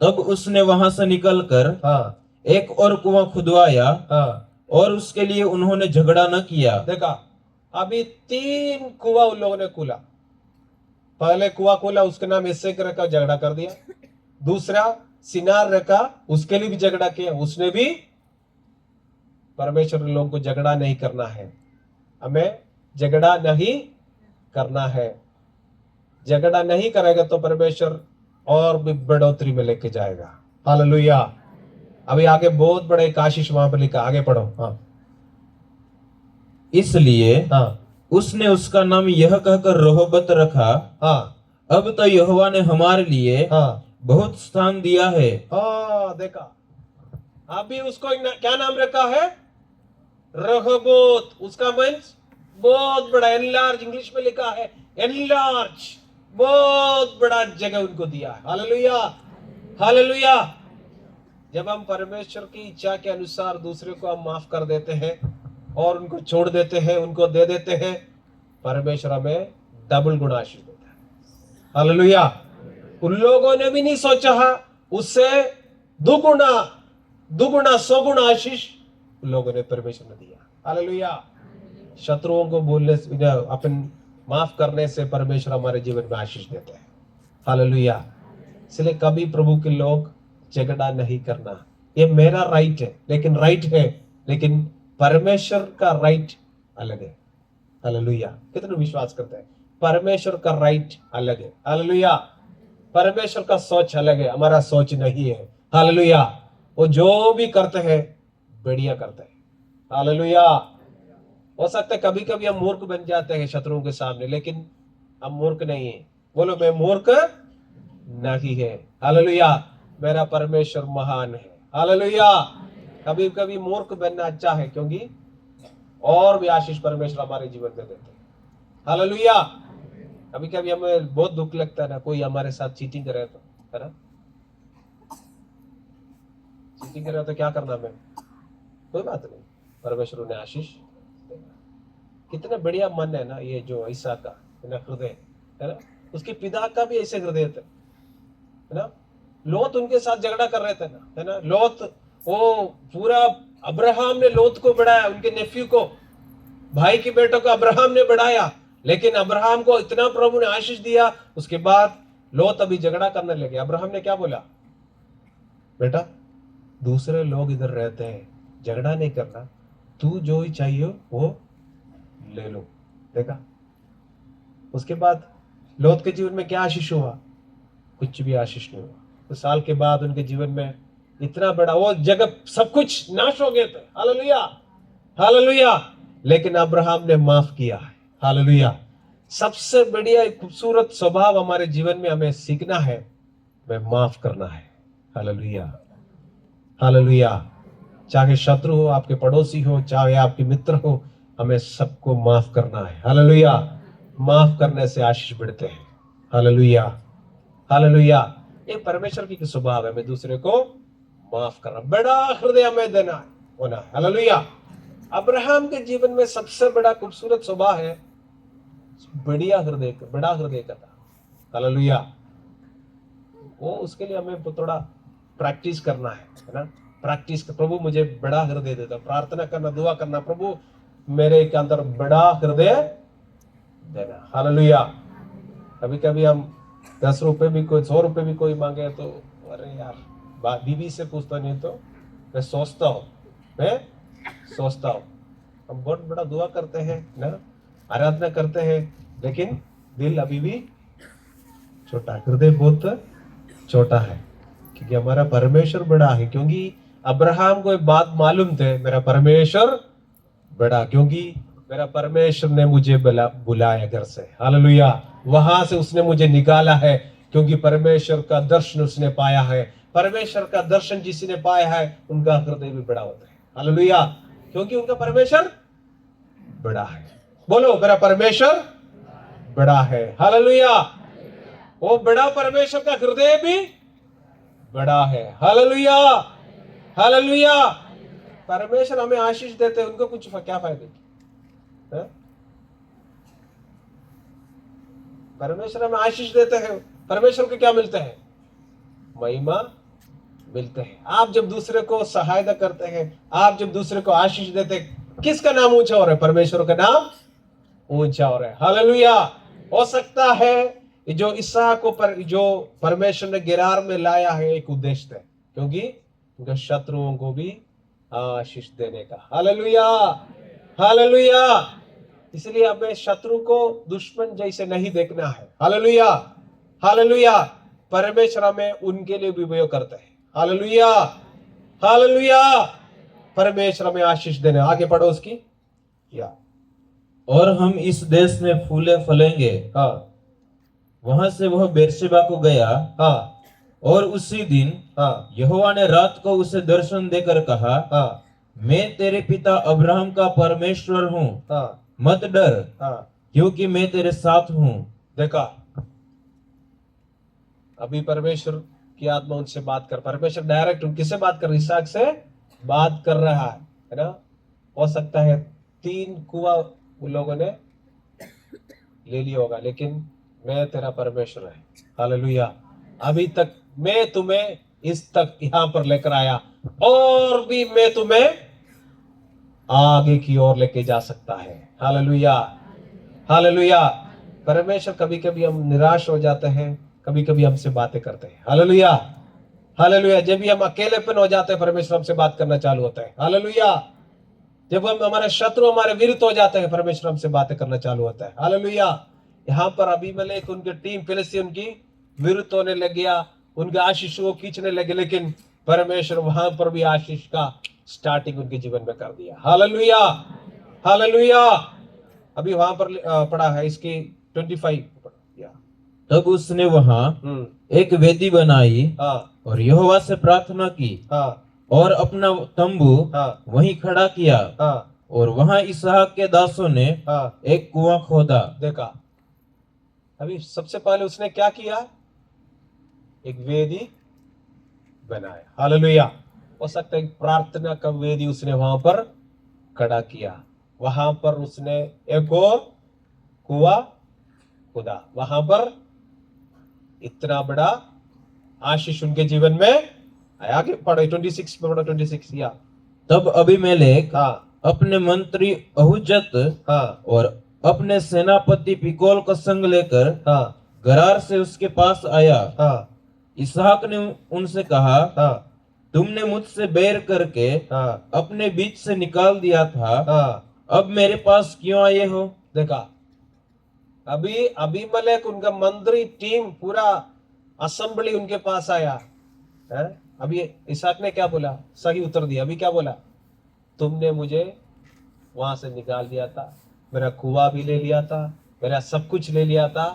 तब उसने वहां से निकलकर हाँ, एक और कुआं खुदवाया हाँ। और उसके लिए उन्होंने झगड़ा न किया। देखा, अभी 3 कुआं उन लोगों ने खोला। पहले कुआं खोला, उसका नाम एसेक रखा, झगड़ा कर दिया। दूसरा सिनार रखा, उसके लिए भी झगड़ा किया, उसने भी। परमेश्वर लोगों को झगड़ा नहीं करना है, हमें झगड़ा नहीं करना है। झगड़ा नहीं करेगा तो परमेश्वर और भी बढ़ोतरी में लेके जाएगा। हालेलुया। अभी आगे बहुत बड़ा एक आशीष वहां पर लिखा, आगे पढ़ो। हाँ, इसलिए हाँ, उसने उसका नाम यह कहकर रहोबत रखा, हाँ, अब तो यहोवा ने हमारे लिए हाँ, बहुत स्थान दिया है। हाँ। देखा, अभी उसको क्या नाम रखा है? रहोबोत। उसका मीन्स बहुत बड़ा एनलार्ज, इंग्लिश में लिखा है एनलार्ज, बहुत बड़ा जगह उनको दिया है। Hallelujah, hallelujah. जब हम परमेश्वर की इच्छा के अनुसार दूसरे को हम माफ कर देते हैं और उनको छोड़ देते हैं, उनको दे देते हैं, परमेश्वर हमें डबल गुना आशीष देता है। हालेलुया। उन लोगों ने भी नहीं सोचा, उससे दुगुना दुगुना 100 गुना आशीष उन लोगों ने परमेश्वर ने दिया। हालेलुया। शत्रुओं को बोलने से, अपन माफ करने से परमेश्वर हमारे जीवन में आशीष देते हैं। हालेलुया। इसलिए कभी प्रभु के लोग झगड़ा नहीं करना। ये मेरा राइट है, लेकिन राइट है, लेकिन परमेश्वर का राइट अलग है। हालेलुया। कितने विश्वास करते हैं? परमेश्वर का राइट अलग है। हालेलुया। परमेश्वर का सोच अलग है, हमारा सोच नहीं है। हालेलुया। वो जो भी करते हैं बढ़िया करते हैं। हालेलुया। हो सकता है कभी कभी हम मूर्ख बन जाते हैं शत्रुओं के सामने, लेकिन हम मूर्ख नहीं है। बोलो, मैं मूर्ख नहीं है। हालेलुया। मेरा परमेश्वर महान है। हालेलुया। कभी कभी मूर्ख बनना अच्छा है, क्योंकि और भी आशीष परमेश्वर हमारे जीवन में देते हैं। हालेलुया। कभी कभी हमें बहुत दुख लगता है ना, कोई हमारे साथ चीटिंग करे तो, है ना? चीटिंग करे तो क्या करना, मैं कोई बात नहीं, परमेश्वर उन्हें आशीष देगा। कितना बढ़िया मन है ना ये जो ईसा का हृदय है ना, उसके पिता का भी ऐसे हृदय थे, है ना? लोत उनके साथ झगड़ा कर रहे थे ना, है ना? लोत, वो पूरा अब्राहम ने लोत को बढ़ाया, उनके नेफ्यू को, भाई के बेटों को अब्राहम ने बढ़ाया, लेकिन अब्राहम को इतना प्रभु ने आशीष दिया। उसके बाद लोत अभी झगड़ा करने लगे। अब्राहम ने क्या बोला? बेटा, दूसरे लोग इधर रहते हैं, झगड़ा नहीं करना, तू जो ही चाहिए वो ले लो। देखा? उसके बाद लोत के जीवन में क्या आशीष हुआ? कुछ भी आशीष नहीं हुआ। कुछ साल के बाद उनके जीवन में इतना बड़ा, वो जगह सब कुछ नाश हो गए थे। Hallelujah, hallelujah. लेकिन अब्राहम ने माफ किया है। हालेलुया। सबसे बढ़िया खूबसूरत स्वभाव हमारे जीवन में हमें सीखना है, वह माफ करना है। Hallelujah, hallelujah. चाहे शत्रु हो, आपके पड़ोसी हो, चाहे आपके मित्र हो, हमें सबको माफ करना है। हालेलुया। माफ करने से आशीष बढ़ते हैं। Hallelujah, hallelujah. ये परमेश्वर की स्वभाव है, हमें दूसरे को माफ करना, बड़ा हृदय हमें देना होना है। हालेलुया। अब्राहम के जीवन में सबसे बड़ा खूबसूरत स्वभाव है बढ़िया हृदय, बड़ा हृदय का था। हालेलुया। वो उसके लिए हमें थोड़ा प्रैक्टिस करना है ना? प्रैक्टिस कर, प्रभु मुझे बड़ा हृदय देता, प्रार्थना करना, दुआ करना, प्रभु मेरे के अंदर बड़ा हृदय देना। हालेलुया। कभी कभी हम 10 रुपए भी कोई, 100 रुपए भी कोई मांगे तो अरे यार, बीवी से पूछता नहीं तो मैं सोचता हूँ। हम बहुत बड़ा दुआ करते हैं ना, आराधना करते हैं, लेकिन दिल अभी भी छोटा, हृदय बहुत छोटा है, क्योंकि हमारा परमेश्वर बड़ा है। क्योंकि अब्राहम को एक बात मालूम थे, मेरा परमेश्वर बड़ा, क्योंकि मेरा परमेश्वर ने मुझे बुलाया घर से। हालेलुया। वहां से उसने मुझे निकाला है, क्योंकि परमेश्वर का दर्शन उसने पाया है। परमेश्वर का दर्शन जिसने पाया है, उनका हृदय भी बड़ा होता है। हालेलुया। क्योंकि उनका परमेश्वर बड़ा है। बोलो, मेरा परमेश्वर बड़ा है। हालेलुया। वो बड़ा परमेश्वर का हृदय भी बड़ा है। Hallelujah, hallelujah. परमेश्वर हमें आशीष देते हैं, उनको कुछ क्या फायदे? परमेश्वर हमें आशीष देते हैं, परमेश्वर को क्या मिलते हैं? महिमा मिलते हैं। आप जब दूसरे को सहायता करते हैं, आप जब दूसरे को आशीष देते हैं, किसका नाम ऊंचा हो रहा है? परमेश्वर का नाम ऊंचा हो रहा है। हालेलुया। हो सकता है जो इसहाक को जो परमेश्वर ने गिरार में लाया है, एक उद्देश्य है, क्योंकि उनके शत्रुओं को भी आशीष देने का। Hallelujah, hallelujah. इसलिए हमें शत्रु को दुश्मन जैसे नहीं देखना है। Hallelujah, hallelujah. परमेश्वर हमें उनके लिए भी उपयोग करते हैं। Hallelujah, hallelujah. परमेश्वर हमें आशीष देने। आगे पढ़ो उसकी। और हम इस देश में फूले फलेंगे। हाँ। वहां से वह बेर्शेबा को गया। हाँ। और उसी दिन हाँ। यहोवा ने रात को उसे दर्शन देकर कहा, हाँ। मैं तेरे पिता अब्राहम का परमेश्वर हूँ। हाँ। मत डर, हाँ क्योंकि मैं तेरे साथ हूँ। देखा, अभी परमेश्वर की आत्मा उनसे बात कर, परमेश्वर डायरेक्ट किससे बात कर, इसहाक से बात कर रहा है ना। हो सकता है 3 कुआं उन लोगों ने ले लिया होगा, लेकिन मैं तेरा परमेश्वर है, हालेलुया। अभी तक मैं तुम्हें इस तक यहां पर लेकर आया, और भी मैं तुम्हें आगे की ओर लेके जा सकता है, हालेलुया, हालेलुया। परमेश्वर, कभी कभी हम निराश हो जाते हैं, कभी कभी हमसे बातें करते हैं, हालेलुया, हालेलुया। जब भी हम अकेलेपन हो जाते हैं, परमेश्वर हमसे बात करना चालू होता है, हालेलुया। जब हम हमारे शत्रु हमारे विरुद्ध हो जाते हैं, परमेश्वर हमसे बातें करना चालू होता है, हालेलुया। यहाँ पर अबीमेलेक उनकी टीम फिलिस्ती उनकी विरुद्ध होने लग गया, उनके आशीष को खींचने लगे, लेकिन परमेश्वर वहां पर भी आशीष का स्टार्टिंग उनके जीवन में कर दिया, हालेलुया, हालेलुया। अभी वहां पर पढ़ा है इसकी 25 या तब उसने वहां एक वेदी बनाई हाँ और यहोवा से प्रार्थना की हाँ और अपना तंबू हाँ वहीं खड़ा किया। हाँ और वहां इसहाक के दासों ने हाँ एक कुआं खोदा। देखा, अभी सबसे पहले उसने क्या किया, एक वेदी बनाया, हालेलुया। हो सकता है प्रार्थना का वेदी उसने वहां पर खड़ा किया, वहां पर उसने एक और कुआं खुदा, वहां पर इतना बड़ा आशीष उनके जीवन में आया। आगे पढ़ो 26 में, पढ़ो 26 या तब अबीमेलेक हाँ अपने मंत्री अहुज्जत हाँ और अपने सेनापति पिकोल का संग लेकर हाँ गरार से उसके पास आया। हाँ इसहाक ने उनसे कहा, हाँ तुमने मुझसे बैर करके हाँ अपने बीच से निकाल दिया था, हाँ। अब मेरे पास क्यों आए हो? देखा, अभी अबीमेलेक उनका मंत्री टीम पूरा असेंबली उनके पास आया है। अभी इसहाक ने क्या बोला, सही उत्तर दिया। अभी क्या बोला, तुमने मुझे वहां से निकाल दिया था, मेरा कुआं भी ले लिया था, मेरा सब कुछ ले लिया था,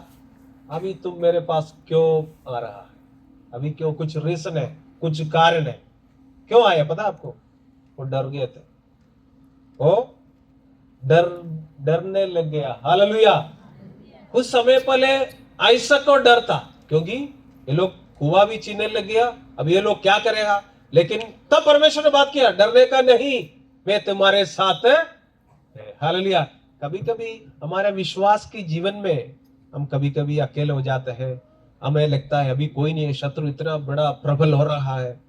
अभी तुम मेरे पास क्यों आ रहा है? अभी क्यों? कुछ रीजन है, कुछ कारण है, क्यों आया पता आपको? वो डर गए थे, वो डरने लग गया, हालेलुया। कुछ समय पहले आइसक को डर था, क्योंकि ये लोग कुआं भी चीनने लग गया, अब ये लोग क्या करेगा। लेकिन तब परमेश्वर ने बात किया, डरने का नहीं, मैं तुम्हारे साथ है, हालेलुया। कभी कभी हमारे विश्वास के जीवन में हम कभी कभी अकेले हो जाते हैं, हमें लगता है अभी कोई नहीं है, शत्रु इतना बड़ा प्रबल हो रहा है,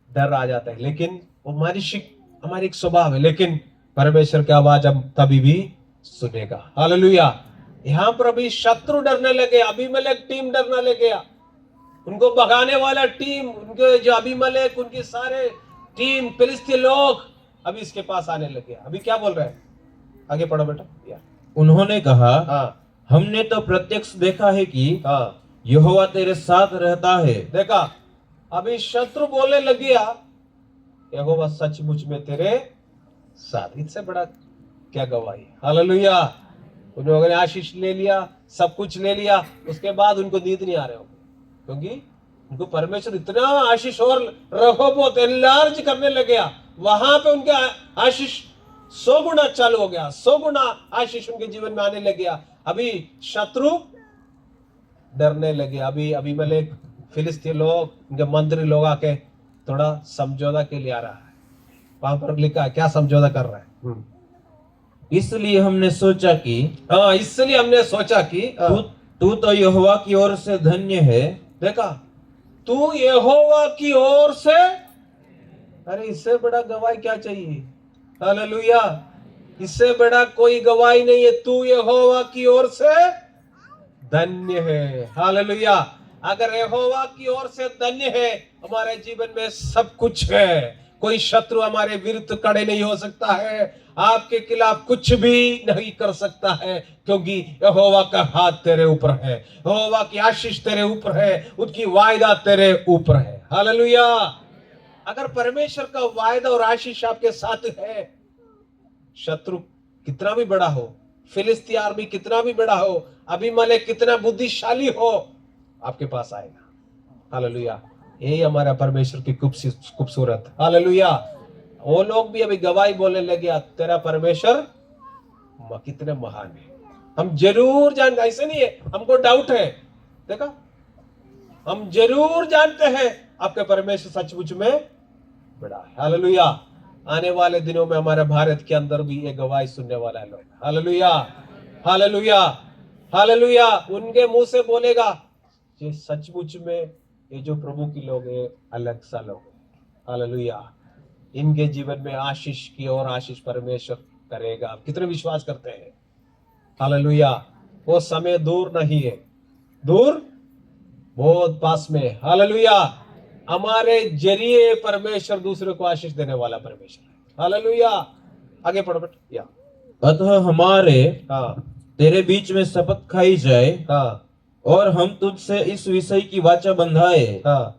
डर आ जाता है। लेकिन वो हमारी एक स्वभाव है, लेकिन परमेश्वर की आवाज हम तभी भी सुनेगा, हालेलुया। यहाँ पर अभी शत्रु डरने लगे, अबीमेलेक टीम डरने लग गया, उनको भगाने वाला टीम, उनके जो अबीमेलेक उनके सारे टीम फिलिस्ती लोग अभी इसके पास आने लगे। अभी क्या बोल रहे हैं, आगे पढ़ो बेटा। उन्होंने कहा, हाँ हमने तो प्रत्यक्ष देखा है कि हाँ यहोवा तेरे साथ रहता है। देखा, अभी शत्रु बोलने लग गया, यहोवा सचमुच में तेरे साथ। इससे बड़ा क्या गवाही, हालेलुया। उन लोगों ने आशीष ले लिया, सब कुछ ले लिया, उसके बाद उनको नींद नहीं आ रहे होंगे, क्योंकि उनको परमेश्वर इतना आशीष और रहोबोत एनलार्ज करने लग गया, वहां पे उनके आशीष 100 गुना चालू हो गया, 100 गुना आशीष उनके जीवन में आने लग गया। अभी शत्रु डरने लगे। अभी अबीमेलेक फिलिस्ती लोग, उनके मंत्री लोग आके थोड़ा समझौता के लिए आ रहा है, वहां पर लिखा है क्या समझौता कर रहा है। इसलिए हमने सोचा कि हाँ, इसलिए हमने सोचा कि तू तो यहोवा की ओर से धन्य है। देखा, तू यहोवा की ओर से, अरे इससे बड़ा गवाही क्या चाहिए, हालेलुया। इससे बड़ा कोई गवाही नहीं है, तू यहोवा की ओर से धन्य है, हालेलुया। अगर यहोवा की ओर से धन्य है, हमारे जीवन में सब कुछ है, कोई शत्रु हमारे विरुद्ध खड़े नहीं हो सकता है, आपके खिलाफ कुछ भी नहीं कर सकता है, क्योंकि यहोवा का हाथ तेरे ऊपर है, यहोवा की आशीष तेरे ऊपर है, उसकी वायदा तेरे ऊपर है, हालेलुया। अगर परमेश्वर का वायदा और आशीष आपके साथ है, शत्रु कितना भी बड़ा हो, फिलिस्ती आर्मी कितना भी बड़ा हो, अबीमेलेक कितना बुद्धिशाली हो, आपके पास आएगा, हालेलुया। यही हमारा परमेश्वर की खूबसूरत, हालेलुया। वो लोग भी अभी गवाही बोलने लगे, तेरा परमेश्वर कितने महान है। हम जरूर जानते, ऐसे नहीं है हमको डाउट है, देखा, हम जरूर जानते हैं आपके परमेश्वर सचमुच में बड़ा है। हालेलुया। आने वाले दिनों में हमारे भारत के अंदर भी ये गवाही सुनने वाला है लोग। Hallelujah, hallelujah, hallelujah. उनके मुंह से बोलेगा ये सचमुच में ये जो प्रभु की लोग है अलग सा लोग है। हालेलुया। इनके जीवन में आशीष की और आशीष परमेश्वर करेगा। आप कितने विश्वास करते हैं? हालेलुया। वो समय दूर नहीं है, दूर बहुत पास में है। हालेलुया। हमारे जरिए परमेश्वर दूसरे को आशीष देने वाला परमेश्वर है। हालेलुया। आगे पढ़ो बेटा। या अतः हमारे हाँ तेरे बीच में शपथ खाई जाए हाँ और हम तुझसे इस विषय की वाचा बंधाए हाँ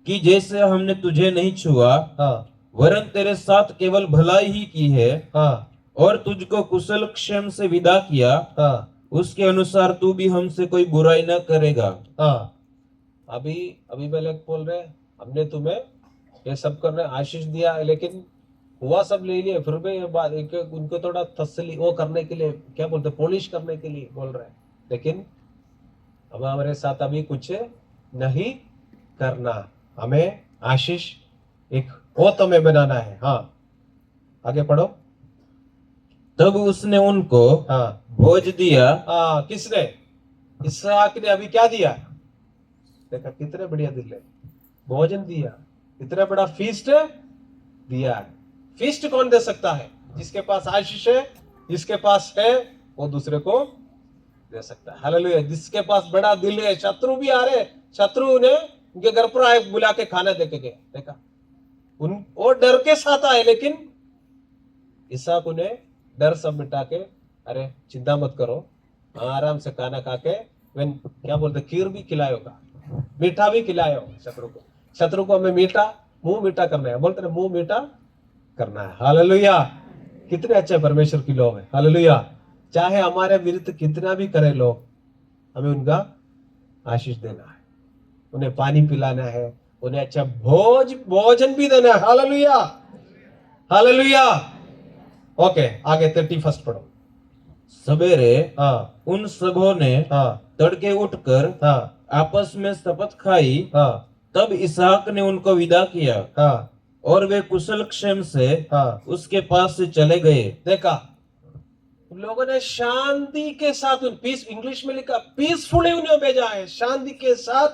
कि जैसे हमने तुझे नहीं छुआ हाँ वरन तेरे साथ केवल भलाई ही की है हाँ और तुझको कुशल क्षेम से विदा किया, हाँ उसके अनुसार तू भी हमसे कोई बुराई न करेगा। हाँ। अभी मेलेक बोल रहे हमने तुम्हें ये सब करने आशीष दिया है, लेकिन हुआ सब ले लिए, फिर भी ये बात उनको थोड़ा तसल्ली वो करने के लिए, क्या बोलते, पॉलिश करने के लिए बोल रहे हैं, लेकिन अब हमारे साथ अभी कुछ नहीं करना, हमें आशीष एक वो तुम्हें बनाना है। हाँ आगे पढ़ो। तब उसने उनको हाँ भोज दिया। हाँ किसने? इसहाक ने अभी क्या दिया? देखा कितने बढ़िया दिल है, भोजन दिया, इतना बड़ा फीस्ट दिया है। फीस्ट कौन दे सकता है? जिसके पास आशीष है, जिसके पास है वो दूसरे को दे सकता है। हालेलुया। जिसके पास बड़ा दिल है, शत्रु भी आ रहे, शत्रु ने उनके घर पर आए, बुला के खाना दे के गए, देखा वो डर के साथ आए, लेकिन इसहाक उन्हें डर सब मिटा के, अरे चिंता मत करो, आराम से खाना खा के, क्या बोलते, खीर भी खिलाए होगा, मीठा भी खिलाए हो शत्रु को हमें मीठा, मुंह मीठा करना है, बोलते मुंह मीठा करना है। हालेलुया। कितने अच्छे परमेश्वर की लोग हैं। हालेलुया। चाहे हमारे विरुद्ध कितना भी करे लोग, हमें उनका आशीष देना है, उन्हें पानी पिलाना है, उन्हें अच्छा भोजन भी देना है। Hallelujah, hallelujah. ओके आगे 31 पढ़ो। सवेरे हाँ उन सबों ने हाँ तड़के उठकर हाँ आपस में शपथ खाई। हाँ तब इसहाक ने उनको विदा किया हाँ और वे कुशल क्षेम से हाँ। उसके पास से चले गए। देखा लोगों ने शांति के साथ, पीस इंग्लिश में लिखा पीसफुली उन्हें भेजा है, शांति के साथ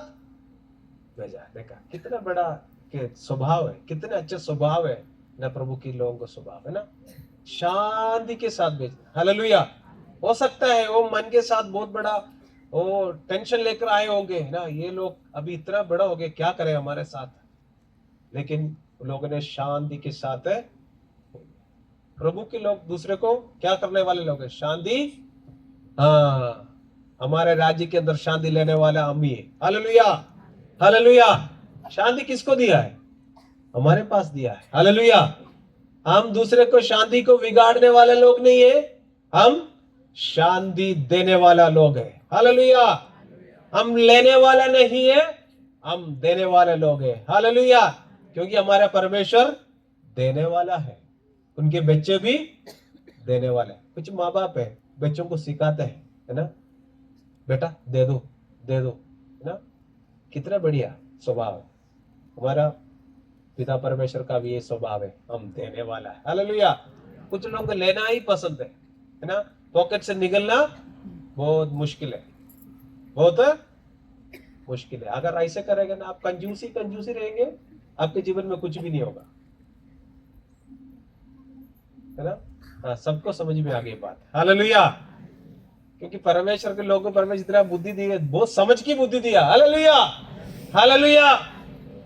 भेजा है। देखा कितना बड़ा के स्वभाव है, कितने अच्छे स्वभाव है ना प्रभु की लोगों का स्वभाव है ना, शांति के साथ भेजना। हालेलुया। हो सकता है वो मन के साथ बहुत बड़ा वो टेंशन लेकर आए होंगे ना, ये लोग अभी इतना बड़ा हो गए, क्या करें हमारे साथ, लेकिन लोगों ने शांति के साथ है। प्रभु के लोग दूसरे को क्या करने वाले लोग हैं? शांति। हाँ हमारे राज्य के अंदर शांति लेने वाला हम ही है। Hallelujah, hallelujah. शांति किसको दिया है? हमारे पास दिया है। हालेलुया। हम दूसरे को शांति को बिगाड़ने वाले लोग नहीं है, हम शांति देने वाला लोग है। हालेलुया। हम लेने वाला नहीं है, हम देने वाले लोग हैं। हालेलुया। क्योंकि हमारा परमेश्वर देने वाला है, उनके बच्चे भी देने वाले। कुछ माँ बाप है बच्चों को सिखाते हैं, है ना, बेटा दे दो दे दो, है ना, कितना बढ़िया स्वभाव है। हमारा पिता परमेश्वर का भी ये स्वभाव है, हम देने वाला है। हालेलुया। कुछ लोगों को लेना ही पसंद है ना, पॉकेट से निकलना बहुत मुश्किल है, बहुत मुश्किल है। अगर ऐसे करेंगे ना आप, कंजूसी रहेंगे, आपके जीवन में कुछ भी नहीं होगा, है ना। हाँ सबको समझ में आ गई बात। हालेलुया। क्योंकि परमेश्वर के लोगों को परमेश्वर इतना बुद्धि दी है, बहुत समझ की बुद्धि दिया। Hallelujah, hallelujah.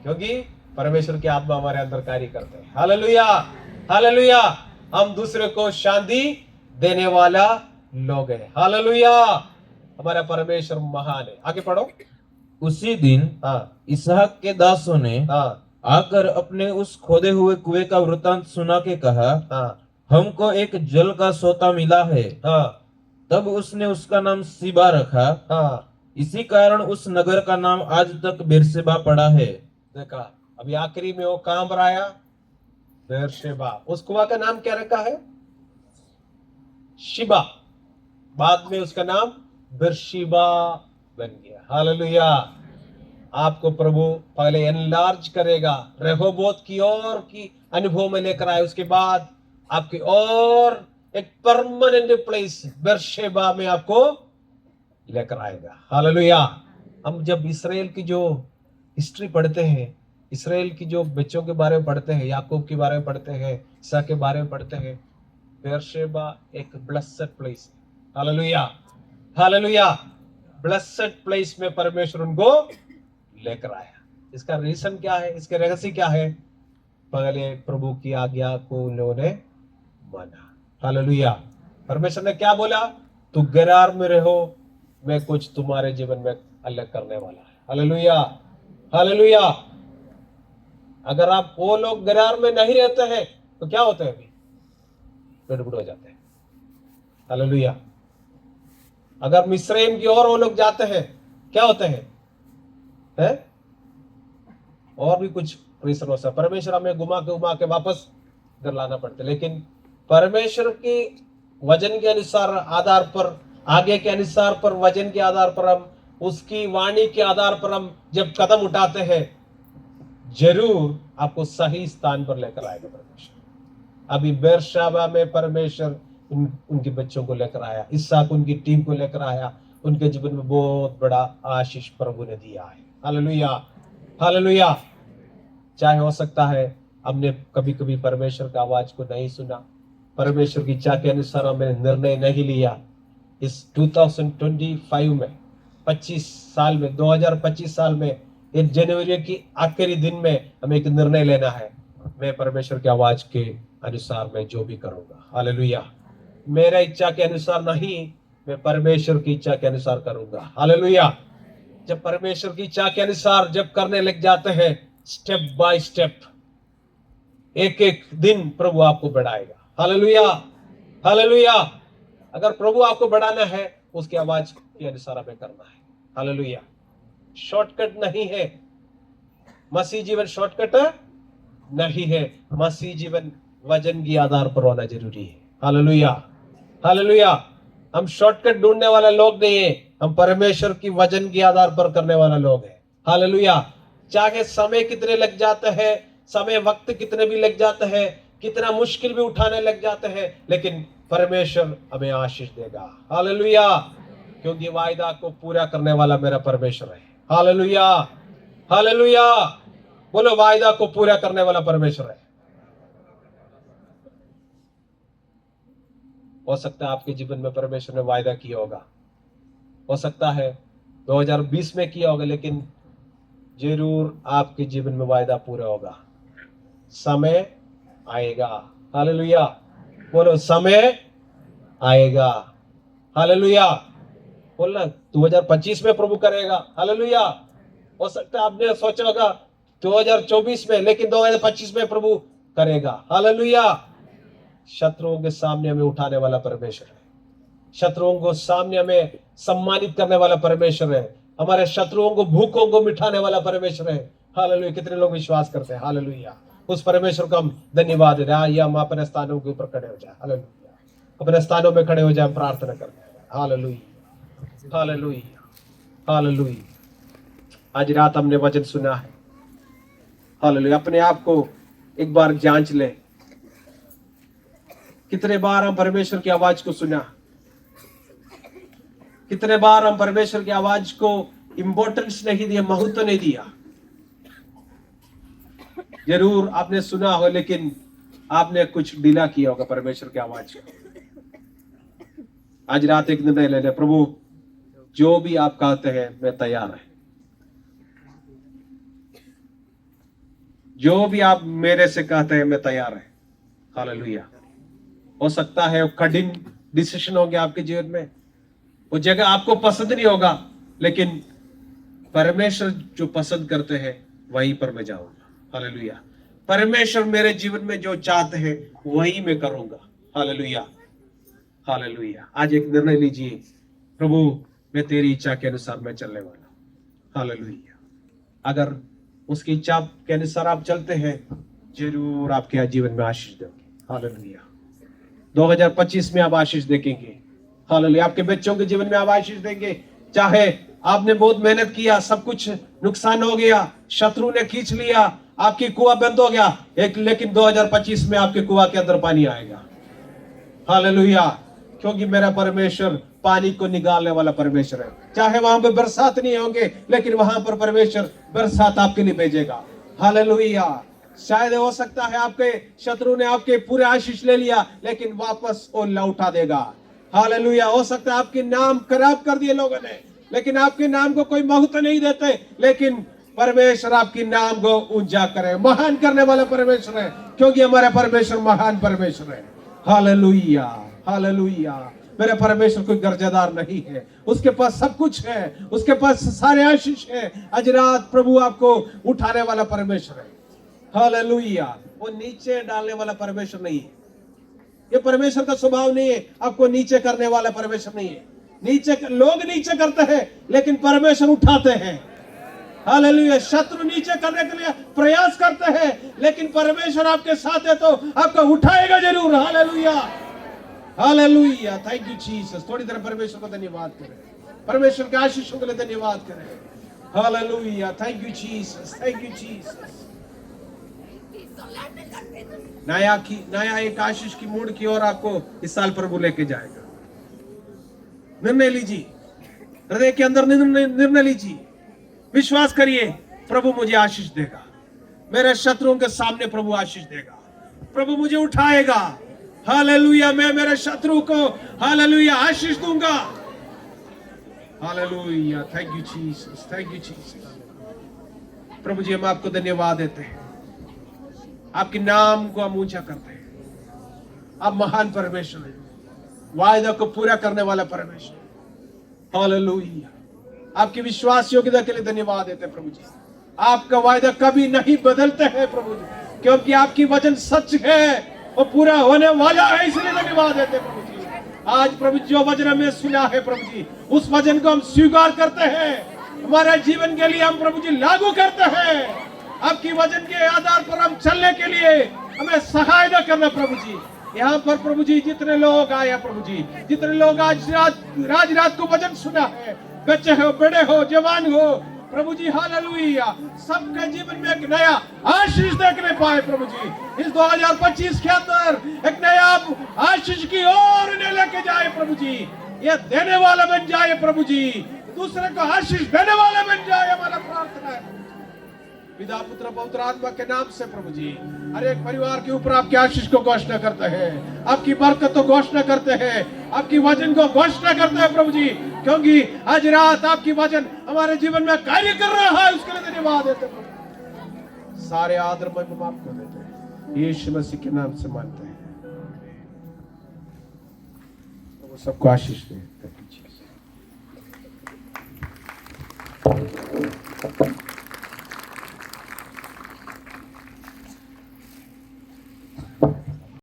क्योंकि परमेश्वर की आत्मा हमारे अंदर कार्य करते हैं। Hallelujah, hallelujah. हम दूसरे को शांति देने वाला लोग हैं। हालेलुया। हमारा परमेश्वर महान है। आगे पढ़ो। उसी दिन हाँ इसहाक के दासों ने हाँ आकर अपने उस खोदे हुए कुएं का वृतांत सुना के कहा, हाँ हमको एक जल का सोता मिला है। हाँ तब उसने उसका नाम सिबा रखा। हाँ। इसी कारण उस नगर का नाम आज तक बेरशेबा पड़ा है। देखा अभी आखिरी में वो कहां पर आया? बेरशेबा। उस कुआं का नाम क्या रखा है? शिबा, बाद में उसका नाम बिरशिबा बन गया। हालेलुया। आपको प्रभु पहले एनलार्ज करेगा, रेहोबोत की और की अनुभव में लेकर आए, उसके बाद आपकी और एक परमानेंट प्लेस बिरशिबा में आपको लेकर आएगा। हालेलुया। हम जब इसराइल की जो हिस्ट्री पढ़ते हैं, इसराइल की जो बच्चों के बारे में पढ़ते हैं, याकूब के बारे में पढ़ते हैं, ईसा के बारे में पढ़ते हैं, बेरशेबा एक ब्लेस्ड प्लेस है। Hallelujah, hallelujah. ब्लेस्ड प्लेस में परमेश्वर उनको लेकर आया। इसका रीजन क्या है, इसके रहस्य क्या है? पहले प्रभु की आज्ञा को उन्होंने माना। हालेलुया। परमेश्वर ने क्या बोला? तू गरार में रहो, मैं कुछ तुम्हारे जीवन में अलग करने वाला है। Hallelujah, hallelujah. अगर आप वो लोग गरार में नहीं रहते हैं तो क्या होता है? अभी गड़बड़ हो जाते हैं। हालेलुया। अगर मिस्रैम की ओर वो लोग जाते हैं क्या होते हैं? है? और भी कुछ रीजन हो सकता। परमेश्वर हमें घुमा के वापस इधर लाना पड़ता है, लेकिन परमेश्वर की वचन के अनुसार आधार पर, आगे के अनुसार पर, वचन के आधार पर, हम उसकी वाणी के आधार पर हम जब कदम उठाते हैं, जरूर आपको सही स्थान पर लेकर आएगा परमेश्वर। अभी बेरशेबा में परमेश्वर उनके बच्चों को लेकर आया, इसहाक उनकी टीम को लेकर आया, उनके जीवन में बहुत बड़ा आशीष प्रभु ने दिया है। Hallelujah, hallelujah. चाहे हो सकता है हमने कभी कभी परमेश्वर का आवाज को नहीं सुना, परमेश्वर की इच्छा के अनुसार हमने निर्णय नहीं लिया। इस 2025 में 25 साल में 2025 साल में 1 जनवरी की आखिरी दिन में हमें एक निर्णय लेना है। मैं परमेश्वर की आवाज के अनुसार मैं जो भी करूंगा। हालेलुया। मेरा इच्छा के अनुसार नहीं, मैं परमेश्वर की इच्छा के अनुसार करूंगा। हालेलुया। जब परमेश्वर की इच्छा के अनुसार जब करने लग जाते हैं, स्टेप बाय स्टेप, एक एक दिन प्रभु आपको बढ़ाएगा। Hallelujah, hallelujah. अगर प्रभु आपको बढ़ाना है, उसकी आवाज के अनुसार हमें करना है। हालेलुया। शॉर्टकट नहीं है, मसीह जीवन शॉर्टकट नहीं है। मसीह जीवन वचन के आधार पर होना जरूरी है। Hallelujah, hallelujah. हम शॉर्टकट ढूंढने वाला लोग नहीं है, हम परमेश्वर की वचन के आधार पर करने वाला लोग हैं। हालेलुया। चाहे समय कितने लग जाते हैं, समय वक्त कितने भी लग जाते हैं, कितना मुश्किल भी उठाने लग जाते हैं, लेकिन परमेश्वर हमें आशीष देगा। हालेलुया। क्योंकि वायदा को पूरा करने वाला मेरा परमेश्वर है। Hallelujah, hallelujah. बोलो, वायदा को पूरा करने वाला परमेश्वर है। हो सकता है आपके जीवन में परमेश्वर ने वायदा किया होगा, हो सकता है 2020 में किया होगा, लेकिन जरूर आपके जीवन में वायदा पूरा होगा। समय आएगा। हालेलुया। बोलो, समय आएगा। हालेलुया। बोलना 2025 में प्रभु करेगा। हालेलुया। हो सकता है आपने सोचा होगा 2024 में, लेकिन 2025 में प्रभु करेगा। हालेलुया। शत्रुओं के सामने हमें उठाने वाला परमेश्वर है, शत्रुओं को सामने हमें सम्मानित करने वाला परमेश्वर है, हमारे शत्रुओं को, भूखों को मिटाने वाला परमेश्वर है। हालेलुया। कितने लोग विश्वास करते हैं? हालेलुया। उस परमेश्वर को हम धन्यवाद दें। आइए हम अपने स्थानों के ऊपर खड़े हो जाए। हालेलुया। अपने स्थानों में खड़े हो जाए, प्रार्थना करते हैं। Hallelujah, hallelujah, hallelujah. आज रात हमने वचन सुना है। हालेलुया। अपने आप को एक बार जांच ले, कितने बार हम परमेश्वर की आवाज को सुना, कितने बार हम परमेश्वर की आवाज को इंपॉर्टेंस नहीं दिया, महत्व नहीं दिया। जरूर आपने सुना हो, लेकिन आपने कुछ ढीला किया होगा परमेश्वर की आवाज को। आज रात एक निर्णय ले ले, प्रभु जो भी आप कहते हैं मैं तैयार है, जो भी आप मेरे से कहते हैं मैं तैयार है। हालेलुया। हो सकता है कठिन डिसीजन हो गया आपके जीवन में, वो जगह आपको पसंद नहीं होगा, लेकिन परमेश्वर जो पसंद करते हैं वहीं पर मैं जाऊंगा। हालेलुया। परमेश्वर मेरे जीवन में जो चाहते हैं वही मैं करूंगा। Hallelujah, hallelujah. आज एक निर्णय लीजिए, प्रभु मैं तेरी इच्छा के अनुसार मैं चलने वाला हूं। हालेलुया। अगर उसकी इच्छा के अनुसार आप चलते हैं, जरूर आपके जीवन में आशीष दोगे। हालेलुया। 2025 में आप आशीष देखेंगे। हालेलुया। आपके बच्चों के जीवन में आप आशीष देंगे। चाहे आपने बहुत मेहनत किया, सब कुछ नुकसान हो गया, शत्रु ने खींच लिया, आपकी कुआं बंद हो गया, लेकिन 2025 में आपके कुआं के अंदर पानी आएगा। हालेलुया। क्योंकि मेरा परमेश्वर पानी को निकालने वाला परमेश्वर है। चाहे वहां पे बरसात नहीं होंगे, लेकिन वहां पर परमेश्वर बरसात आपके लिए भेजेगा। हालेलुया। शायद हो सकता है आपके शत्रु ने आपके पूरे आशीष ले लिया, लेकिन वापस वो लौटा देगा। हालेलुया। हो सकता है आपके नाम खराब कर दिए लोगों ने, लेकिन आपके नाम को कोई महत्व नहीं देते, लेकिन परमेश्वर आपके नाम को ऊंचा करे। महान करने वाला परमेश्वर है, क्योंकि हमारा परमेश्वर महान परमेश्वर है। हालेलुया। हालेलुया। मेरा परमेश्वर कोई गर्जेदार नहीं है, उसके पास सब कुछ है, उसके पास सारे आशीष है। आज रात प्रभु आपको उठाने वाला परमेश्वर है। हालेलुया। वो नीचे डालने वाला परमेश्वर नहीं है। ये परमेश्वर का स्वभाव नहीं है आपको नीचे करने वाला परमेश्वर नहीं है। लोग नीचे करते हैं, लेकिन परमेश्वर उठाते हैं। हालेलुया। शत्रु नीचे करने के लिए प्रयास करते हैं, लेकिन परमेश्वर आपके साथ है तो आपको उठाएगा जरूर। Hallelujah. Hallelujah. Thank you Jesus. थोड़ी देर परमेश्वर को धन्यवाद करें, परमेश्वर के आशीषों के लिए धन्यवाद करें। Hallelujah. Thank you Jesus. Thank you Jesus. नया एक आशीष की मूड की ओर आपको इस साल प्रभु लेके जाएगा। निर्णय लीजिए, हृदय के अंदर निर्णय लीजिए, विश्वास करिए, प्रभु मुझे आशीष देगा। मेरे शत्रुओं के सामने प्रभु आशीष देगा, प्रभु मुझे उठाएगा। हालेलुया। मैं मेरे शत्रु को हालेलुया आशीष दूंगा। Hallelujah. Thank you Jesus. Thank you Jesus. प्रभु जी, हम आपको धन्यवाद देते हैं, आपके नाम को हम ऊंचा करते हैं। आप महान परमेश्वर हैं, वायदा को पूरा करने वाला परमेश्वर। हालेलुया। आपकी विश्वास योग्यता के लिए धन्यवाद देते हैं प्रभु जी। आपका वायदा कभी नहीं बदलते हैं प्रभु जी, क्योंकि आपकी वचन सच है और पूरा होने वाला है, इसलिए धन्यवाद देते हैं प्रभु जी। आज प्रभु जो वचन हमें सुना है प्रभु जी, उस वचन को हम स्वीकार करते हैं, हमारे जीवन के लिए हम प्रभु जी लागू करते हैं। आपकी वचन के आधार पर हम चलने के लिए हमें सहायता करना प्रभु जी। यहाँ पर प्रभु जी जितने लोग आए प्रभु जी, जितने लोग आज रात को वचन सुना है, बच्चे हो, बड़े हो, जवान हो प्रभु जी, हालेलुया, सबके जीवन में एक नया आशीष देखने पाए प्रभु जी। इस 2025 के अंदर एक नया आशीष की ओर इन्हें लेके जाए प्रभु जी। ये देने वाला बन जाए प्रभु जी, दूसरे को आशीष देने वाला बन जाए, हमारा प्रार्थना है। पिता पुत्र पवित्र आत्मा के नाम से प्रभु जी, हर एक परिवार के ऊपर आपके आशीष को घोषणा करते हैं, आपकी बरकत को घोषणा करते हैं, आपकी वचन को घोषणा करते हैं प्रभु जी, क्योंकि आज रात आपकी वचन हमारे जीवन में कार्य कर रहा है, उसके लिए धन्यवाद देते हैं। सारे आदर महिमा आपको देते हैं, यीशु मसीह के नाम से मानते हैं। सबको आशीष दे।